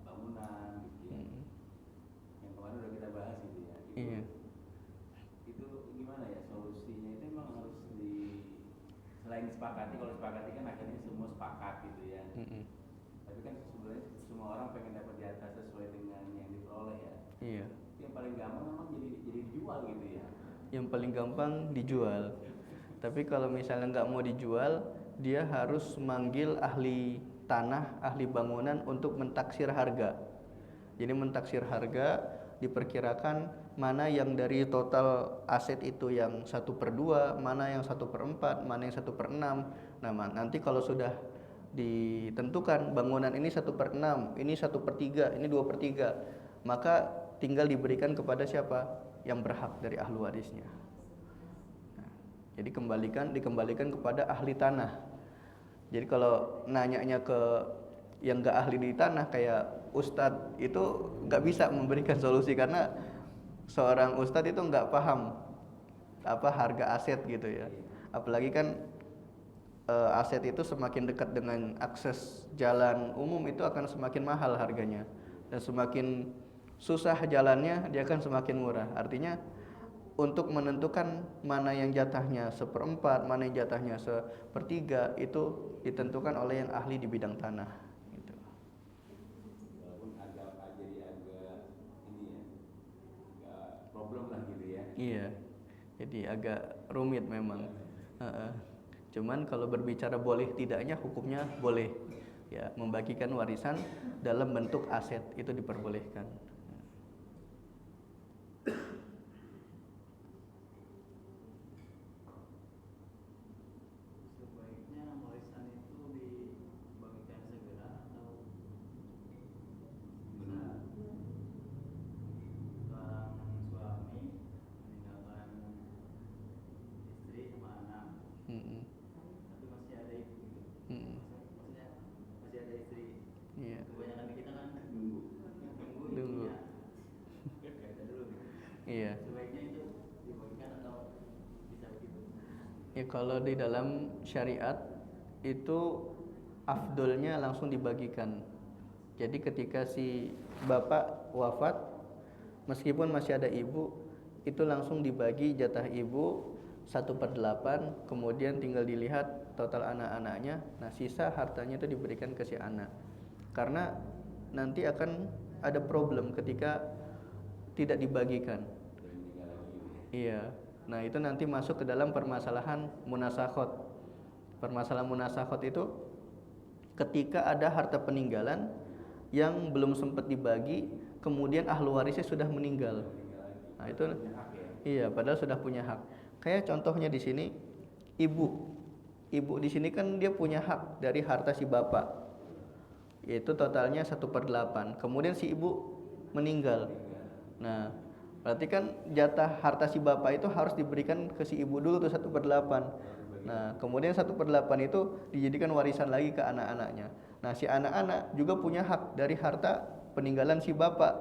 bangunan gitu ya. Yang kemarin udah kita bahas gitu ya. Itu gimana ya solusinya? Itu memang harus selain disepakati, kalau disepakati kan akhirnya semua sepakat gitu ya. Tapi kan sebenarnya semua orang pengen dapat jatah sesuai dengan yang diperoleh ya. Iya. Yang paling gampang memang jadi dijual gitu ya. Yang paling gampang dijual. Tapi kalau misalnya nggak mau dijual, dia harus manggil ahli tanah, ahli bangunan untuk mentaksir harga. Jadi mentaksir harga, diperkirakan mana yang dari total aset itu yang 1/2, mana yang 1/4, mana yang 1/6. Nah nanti kalau sudah ditentukan bangunan ini 1/6, ini 1/3, ini 2/3, maka tinggal diberikan kepada siapa yang berhak dari ahli warisnya. Nah, jadi dikembalikan kepada ahli tanah. Jadi kalau nanyanya ke yang nggak ahli di tanah kayak ustadz itu nggak bisa memberikan solusi, karena seorang ustadz itu nggak paham apa harga aset gitu ya. Apalagi kan aset itu semakin dekat dengan akses jalan umum itu akan semakin mahal harganya, dan semakin susah jalannya dia akan semakin murah. Artinya untuk menentukan mana yang jatahnya 1/4, mana yang jatahnya 1/3 itu ditentukan oleh yang ahli di bidang tanah gitu. Walaupun jadi agak ini ya, agak problem lah gitu ya. Iya, jadi agak rumit memang. Cuman kalau berbicara boleh tidaknya, hukumnya boleh ya, membagikan warisan dalam bentuk aset itu diperbolehkan. Sebaiknya warisan itu dibagikan segera atau bisa seorang suami meninggalkan istri sama anak, tapi masih ada ibu gitu. Maksudnya masih ada istri. Iya. Kebanyakan kita kan nunggu ibunya kerja dulu gitu. Iya. Sebaiknya itu dibagikan atau bisa begitu? Ya kalau di dalam syariat itu afdolnya langsung dibagikan. Jadi ketika si bapak wafat, meskipun masih ada ibu, itu langsung dibagi jatah ibu 1/8, kemudian tinggal dilihat total anak-anaknya. Nah sisa hartanya itu diberikan ke si anak, karena nanti akan ada problem ketika tidak dibagikan. Iya. Nah itu nanti masuk ke dalam permasalahan munasakhot. Permasalahan munasakhot itu ketika ada harta peninggalan yang belum sempat dibagi, kemudian ahli warisnya sudah meninggal. Nah itu iya, padahal sudah punya hak. Kayak contohnya di sini ibu di sini kan dia punya hak dari harta si bapak, yaitu totalnya 1/8. Kemudian si ibu meninggal. Nah berarti kan jatah harta si bapak itu harus diberikan ke si ibu dulu tuh 1/8. Nah kemudian 1/8 itu dijadikan warisan lagi ke anak-anaknya. Nah si anak-anak juga punya hak dari harta peninggalan si bapak.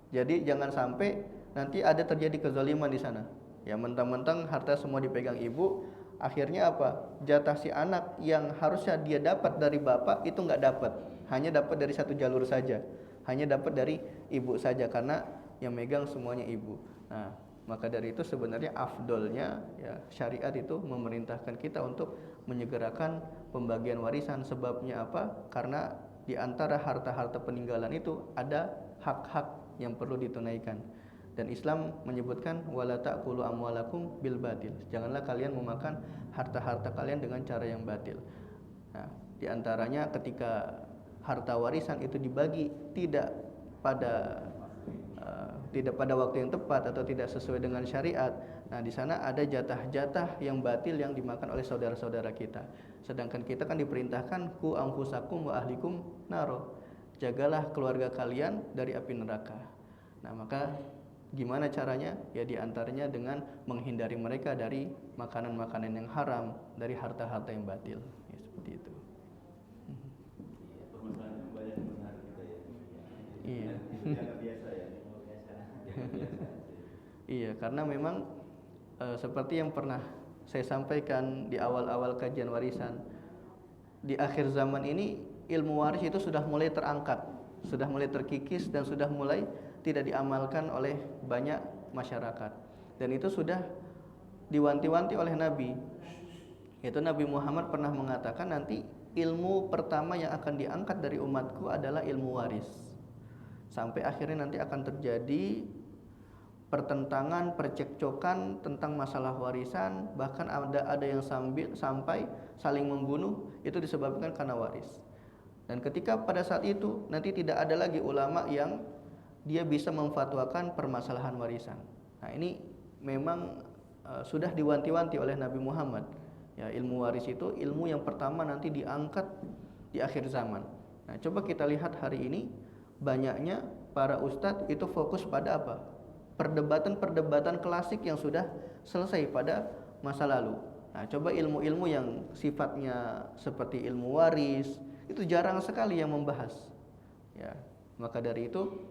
Jadi jangan sampai nanti ada terjadi kezaliman di sana. Ya mentang-mentang harta semua dipegang ibu, akhirnya apa? Jatah si anak yang harusnya dia dapat dari bapak itu nggak dapat, hanya dapat dari satu jalur saja, hanya dapat dari ibu saja, karena yang megang semuanya ibu. Nah maka dari itu sebenarnya afdolnya ya syariat itu memerintahkan kita untuk menyegerakan pembagian warisan. Sebabnya apa? Karena di antara harta-harta peninggalan itu ada hak-hak yang perlu ditunaikan. Dan Islam menyebutkan wala ta'kulu amwalakum bil batil. Janganlah kalian memakan harta-harta kalian dengan cara yang batil. Nah, di antaranya ketika harta warisan itu dibagi tidak pada waktu yang tepat atau tidak sesuai dengan syariat. Nah, di sana ada jatah-jatah yang batil yang dimakan oleh saudara-saudara kita. Sedangkan kita kan diperintahkan ku anfusakum wa ahlikum naro. Jagalah keluarga kalian dari api neraka. Nah, maka gimana caranya? Ya di antaranya dengan menghindari mereka dari makanan-makanan yang haram, dari harta-harta yang batil. Ya seperti itu. Permasalahannya banyak yang menarik kita ya. Iya. Jangan biasa ya. Iya, karena memang seperti yang pernah saya sampaikan di awal-awal kajian warisan, di akhir zaman ini ilmu waris itu sudah mulai terangkat, sudah mulai terkikis, dan sudah mulai tidak diamalkan oleh banyak masyarakat. Dan itu sudah diwanti-wanti oleh Nabi. Yaitu Nabi Muhammad pernah mengatakan nanti ilmu pertama yang akan diangkat dari umatku adalah ilmu waris. Sampai akhirnya nanti akan terjadi pertentangan, percekcokan tentang masalah warisan, bahkan ada yang sampai saling membunuh, itu disebabkan karena waris. Dan ketika pada saat itu nanti tidak ada lagi ulama yang dia bisa memfatwakan permasalahan warisan. Nah ini memang sudah diwanti-wanti oleh Nabi Muhammad. Ya, ilmu waris itu ilmu yang pertama nanti diangkat di akhir zaman. Nah, coba kita lihat hari ini banyaknya para ustadz itu fokus pada apa? Perdebatan-perdebatan klasik yang sudah selesai pada masa lalu. Nah, coba ilmu-ilmu yang sifatnya seperti ilmu waris itu jarang sekali yang membahas. Ya, maka dari itu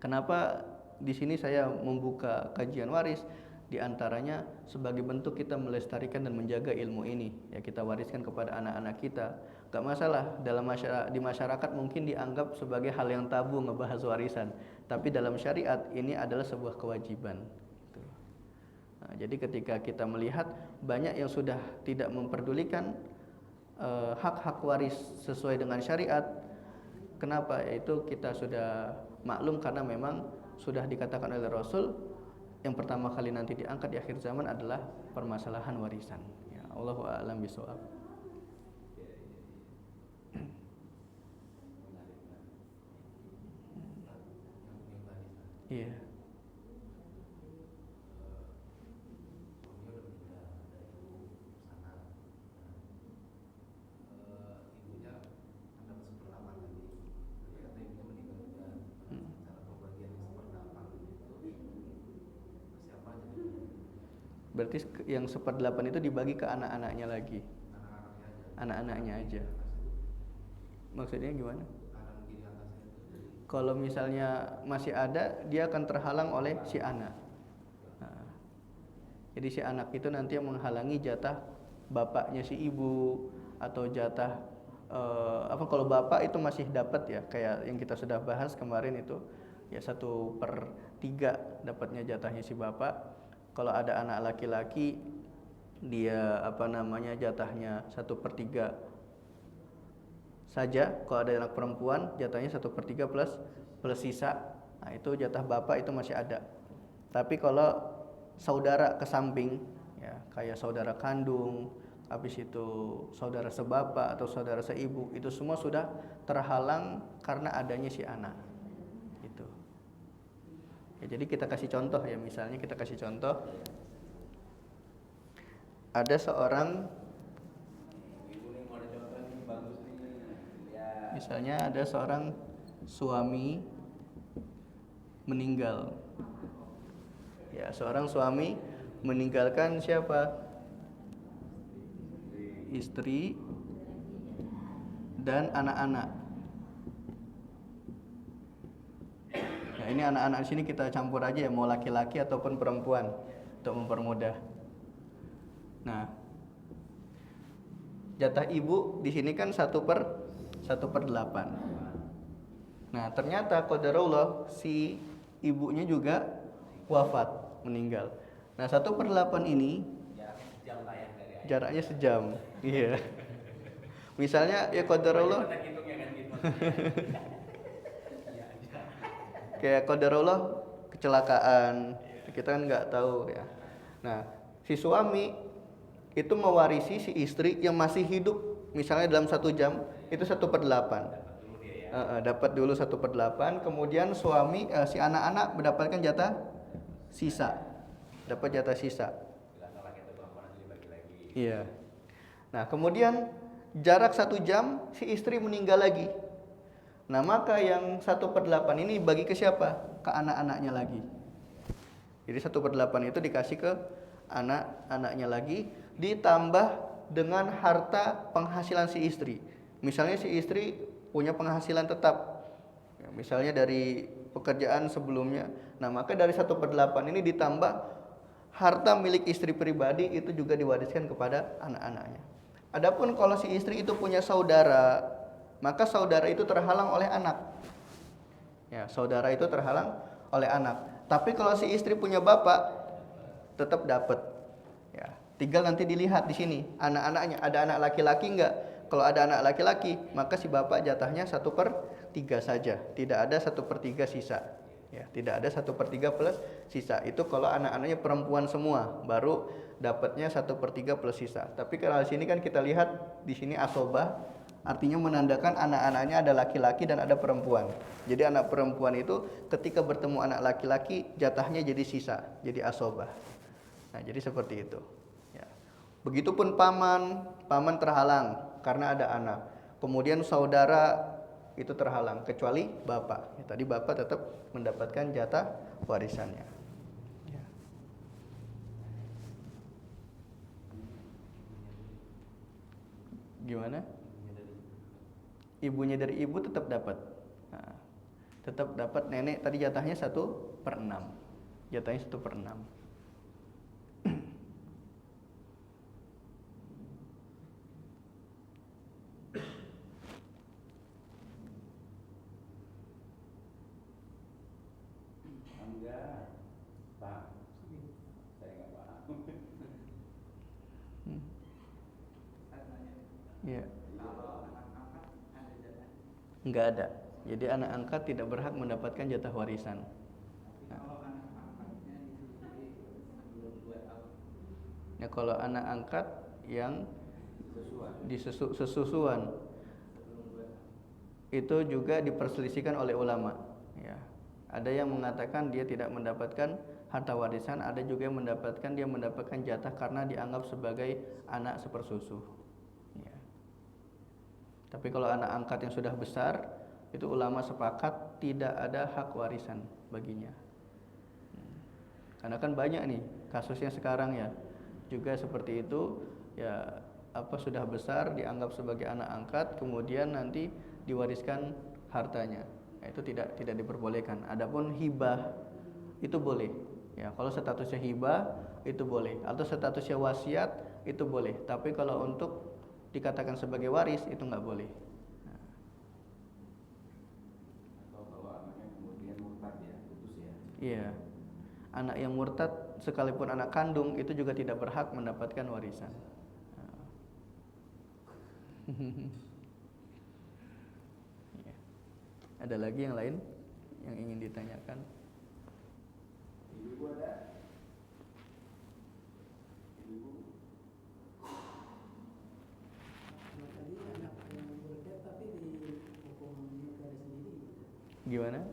kenapa di sini saya membuka kajian waris? Di antaranya sebagai bentuk kita melestarikan dan menjaga ilmu ini, ya kita wariskan kepada anak-anak kita. Gak masalah di masyarakat mungkin dianggap sebagai hal yang tabu ngebahas warisan, tapi dalam syariat ini adalah sebuah kewajiban. Nah, jadi ketika kita melihat banyak yang sudah tidak memperdulikan hak-hak waris sesuai dengan syariat, kenapa? Yaitu kita sudah maklum karena memang sudah dikatakan oleh Rasul yang pertama kali nanti diangkat di akhir zaman adalah permasalahan warisan. Ya, Allahu a'lam bishawab. Iya. Berarti yang 1/8 itu dibagi ke anak-anaknya lagi. Anak-anaknya aja. Maksudnya gimana? Kalau misalnya masih ada, dia akan terhalang oleh si anak. Nah, jadi si anak itu nanti yang menghalangi jatah bapaknya si ibu atau jatah kalau bapak itu masih dapat ya, kayak yang kita sudah bahas kemarin itu ya 1/3 dapatnya jatahnya si bapak. Kalau ada anak laki-laki dia jatahnya 1/3 saja. Kalau ada anak perempuan jatahnya 1/3 plus sisa. Nah, itu jatah bapak itu masih ada. Tapi kalau saudara ke samping ya, kayak saudara kandung, habis itu saudara sebapak atau saudara seibu, itu semua sudah terhalang karena adanya si anak. Gitu. Ya, jadi kita kasih contoh ya, misalnya kita kasih contoh ada seorang, misalnya ada seorang suami meninggal. Ya, seorang suami meninggalkan siapa? Istri dan anak-anak. Nah, ini anak-anak di sini kita campur aja ya, mau laki-laki ataupun perempuan untuk mempermudah. Nah, jatah ibu di sini kan 1/8. Nah, ternyata qadarullah si ibunya juga wafat, meninggal. Nah, 1/8 ini jaraknya sejam. Iya. Misalnya ya qadarullah kayak qadarullah kecelakaan, kita kan nggak tahu ya. Nah, si suami itu mewarisi si istri yang masih hidup, misalnya dalam 1 jam itu 1/8. Dapat dulu 1/8, kemudian suami si anak-anak mendapatkan jatah sisa, dapat jatah sisa. Iya. Nah, kemudian jarak 1 jam si istri meninggal lagi. Nah, maka yang 1/8 ini bagi ke siapa? Ke anak-anaknya lagi. Jadi 1/8 itu dikasih ke anak-anaknya lagi, ditambah dengan harta penghasilan si istri. Misalnya si istri punya penghasilan tetap, ya, misalnya dari pekerjaan sebelumnya. Nah, maka dari 1/8 ini ditambah harta milik istri pribadi, itu juga diwariskan kepada anak-anaknya. Adapun kalau si istri itu punya saudara, maka saudara itu terhalang oleh anak. Ya, saudara itu terhalang oleh anak. Tapi kalau si istri punya bapak, tetap dapat. Ya, tinggal nanti dilihat di sini anak-anaknya, ada anak laki-laki enggak? Kalau ada anak laki-laki, maka si bapak jatahnya 1/3 saja, tidak ada 1/3 sisa. Ya, tidak ada 1/3 plus sisa. Itu kalau anak-anaknya perempuan semua, baru dapatnya 1/3 plus sisa. Tapi kalau di sini kan kita lihat di sini asobah, artinya menandakan anak-anaknya ada laki-laki dan ada perempuan. Jadi anak perempuan itu ketika bertemu anak laki-laki jatahnya jadi sisa, jadi asobah. Nah, jadi seperti itu. Ya. Begitupun paman terhalang karena ada anak. kemudian saudara itu terhalang kecuali bapak. Ya, tadi bapak tetap mendapatkan jatah warisannya. Ya. Gimana? Ibunya dari ibu tetap dapat. Nah, tetap dapat. Nenek tadi jatahnya 1/6. Jatahnya 1/6. Enggak, Pak. Saya nggak paham. Ya. Kalau anak angkat ada jatah. Enggak ada. Jadi anak angkat tidak berhak mendapatkan jatah warisan. Kalau anak angkatnya disusui sebelum 2 tahun. Ya, kalau anak angkat yang Sesuai. sesusuan itu juga diperselisihkan oleh ulama. Ya. Ada yang mengatakan dia tidak mendapatkan harta warisan, ada juga yang dia mendapatkan jatah karena dianggap sebagai anak sepersusu. Ya. Tapi kalau anak angkat yang sudah besar, itu ulama sepakat tidak ada hak warisan baginya. Karena kan banyak nih kasusnya sekarang ya, juga seperti itu ya, sudah besar dianggap sebagai anak angkat, kemudian nanti diwariskan hartanya. Nah, itu tidak diperbolehkan. Adapun hibah itu boleh. Ya, kalau statusnya hibah itu boleh, atau statusnya wasiat itu boleh. Tapi kalau untuk dikatakan sebagai waris itu nggak boleh. Atau kalau anaknya kemudian murtad ya, putus ya. Iya. Anak yang murtad sekalipun anak kandung itu juga tidak berhak mendapatkan warisan. Ya. Ada lagi yang lain yang ingin ditanyakan? Ibu ada? Ibu. Tadi anak yang murtad tapi di hukum negara sendiri. Gimana?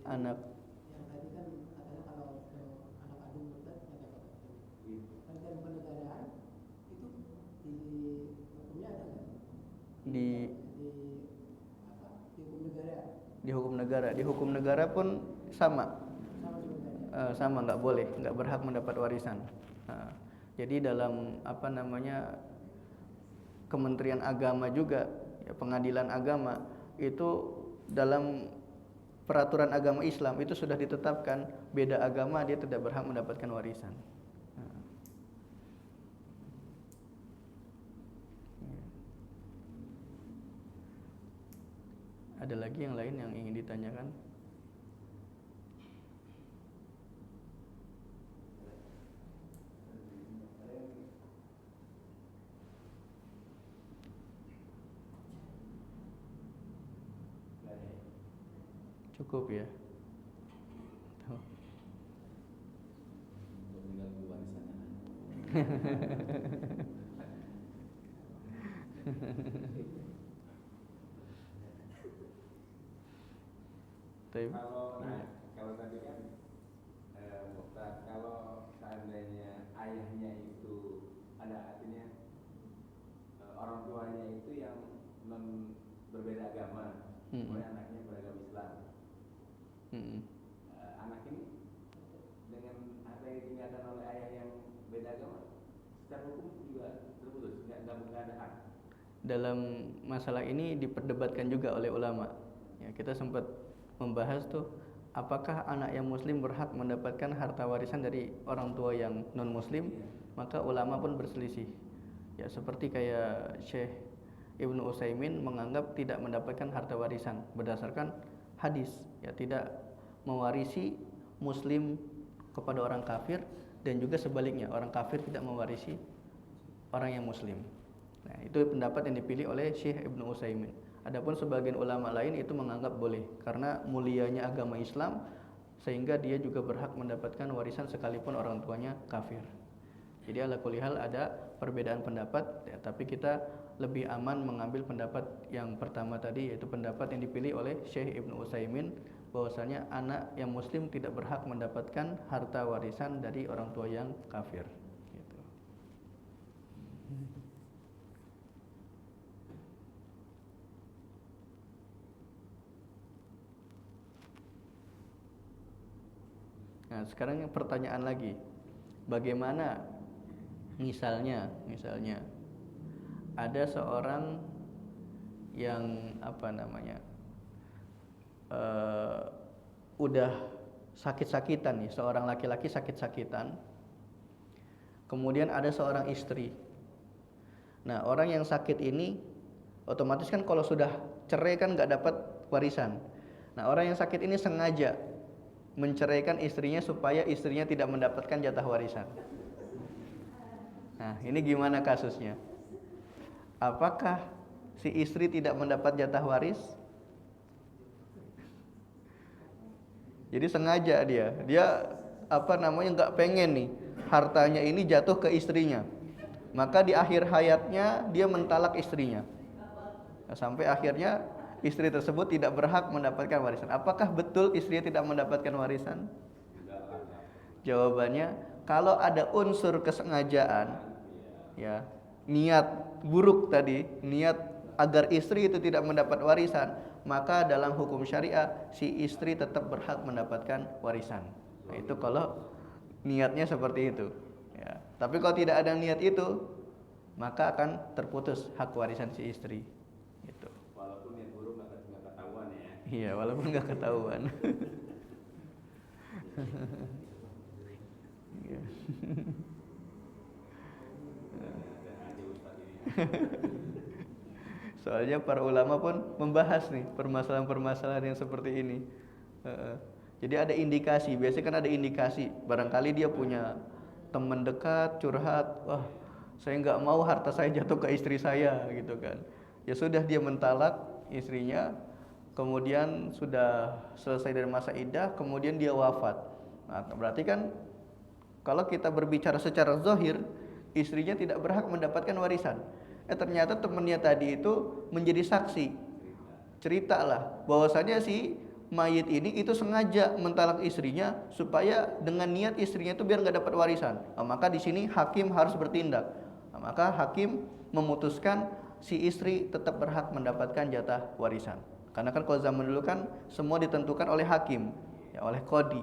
Anak Yang tadi kan katanya kalau anak kandung murtad nggak dapat. Kan dalam kenegaraan itu di hukumnya ada nggak? di Di hukum negara. di hukum negara pun sama. Sama juga ada. Sama, nggak boleh, nggak berhak mendapat warisan. Jadi dalam Kementerian Agama juga, ya, Pengadilan Agama itu dalam peraturan agama Islam itu sudah ditetapkan beda agama dia tidak berhak mendapatkan warisan. Ada lagi yang lain yang ingin ditanyakan? Cukup ya. Tuh. Untuk mengganggu warisannya. Kalau tadi kan Ustaz, kalau seandainya ayahnya itu ada artinya orang tuanya itu yang berbeda agama, kemudian anaknya beragama Islam. Anak ini dengan apa yang ditinggalkan oleh ayah yang beda agama, secara hukum juga terputus, nggak ada hak. Dalam masalah ini diperdebatkan juga oleh ulama. Ya, kita sempat membahas tuh, apakah anak yang muslim berhak mendapatkan harta warisan dari orang tua yang non muslim? Maka ulama pun berselisih. Ya, seperti kayak Syekh Ibnu Utsaimin menganggap tidak mendapatkan harta warisan berdasarkan hadis, ya, tidak mewarisi muslim kepada orang kafir, dan juga sebaliknya orang kafir tidak mewarisi orang yang muslim. Nah, itu pendapat yang dipilih oleh Syekh Ibnu Utsaimin. Adapun sebagian ulama lain itu menganggap boleh karena mulianya agama Islam sehingga dia juga berhak mendapatkan warisan sekalipun orang tuanya kafir. Jadi ala kulli hal ada perbedaan pendapat, ya, tapi kita lebih aman mengambil pendapat yang pertama tadi, yaitu pendapat yang dipilih oleh Syekh Ibnu Utsaimin bahwasanya anak yang muslim tidak berhak mendapatkan harta warisan dari orang tua yang kafir. Gitu. Nah, sekarang pertanyaan lagi. Bagaimana misalnya ada seorang yang udah sakit-sakitan nih, seorang laki-laki sakit-sakitan. Kemudian ada seorang istri. Nah, orang yang sakit ini otomatis kan kalau sudah cerai kan nggak dapat warisan. Nah, orang yang sakit ini sengaja menceraikan istrinya supaya istrinya tidak mendapatkan jatah warisan. Nah, ini gimana kasusnya? Apakah si istri tidak mendapat jatah waris? Jadi sengaja dia nggak pengen nih hartanya ini jatuh ke istrinya. Maka di akhir hayatnya dia mentalak istrinya. Nah, sampai akhirnya istri tersebut tidak berhak mendapatkan warisan. Apakah betul istrinya tidak mendapatkan warisan? Jawabannya, kalau ada unsur kesengajaan, ya, niat buruk tadi, niat agar istri itu tidak mendapat warisan, maka dalam hukum syariah si istri tetap berhak mendapatkan warisan. Nah, itu kalau niatnya seperti itu. Ya. Tapi kalau tidak ada niat itu, maka akan terputus hak warisan si istri. Gitu. Walaupun niat buruk nggak ketahuan ya. Iya, walaupun nggak ketahuan. Iya. Soalnya para ulama pun membahas nih permasalahan-permasalahan yang seperti ini. Jadi ada indikasi, biasanya kan ada indikasi. Barangkali dia punya teman dekat curhat, wah saya nggak mau harta saya jatuh ke istri saya gitu kan. Ya sudah dia mentalak istrinya, kemudian sudah selesai dari masa iddah, kemudian dia wafat. Nah, berarti kan kalau kita berbicara secara zahir, istrinya tidak berhak mendapatkan warisan. Ternyata temannya tadi itu menjadi saksi. Ceritalah bahwasanya si mayit ini itu sengaja mentalak istrinya supaya dengan niat istrinya itu biar nggak dapat warisan. Nah, maka di sini hakim harus bertindak. Nah, maka hakim memutuskan si istri tetap berhak mendapatkan jatah warisan. Karena kan kalau zaman dulu kan semua ditentukan oleh hakim, ya, oleh qadhi.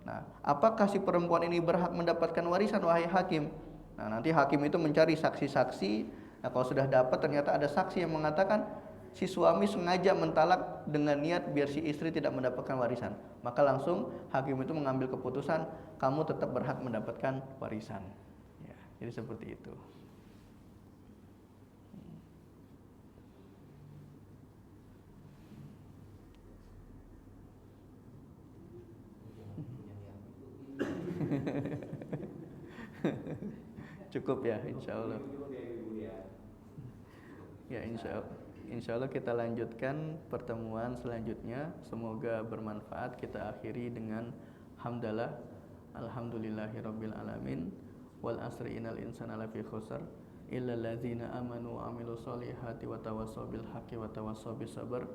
Nah, apakah si perempuan ini berhak mendapatkan warisan, wahai hakim? Nah, nanti hakim itu mencari saksi-saksi. Nah, kalau sudah dapat ternyata ada saksi yang mengatakan si suami sengaja mentalak dengan niat biar si istri tidak mendapatkan warisan, maka langsung hakim itu mengambil keputusan kamu tetap berhak mendapatkan warisan. Ya, jadi seperti itu. Cukup ya, insya Allah. Ya, insya Allah kita lanjutkan pertemuan selanjutnya. Semoga bermanfaat. Kita akhiri dengan hamdalah, alhamdulillahirabbil alamin, wal asri innal insana lafi khusr illal ladzina amanu wa amilus solihati wa tawassaw bil haqqi wa tawassaw bis sabr.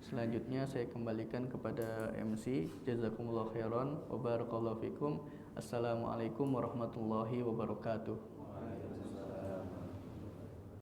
Selanjutnya saya kembalikan kepada MC. Jazakumullah khairan wa barakallahu fikum. Assalamualaikum warahmatullahi wabarakatuh.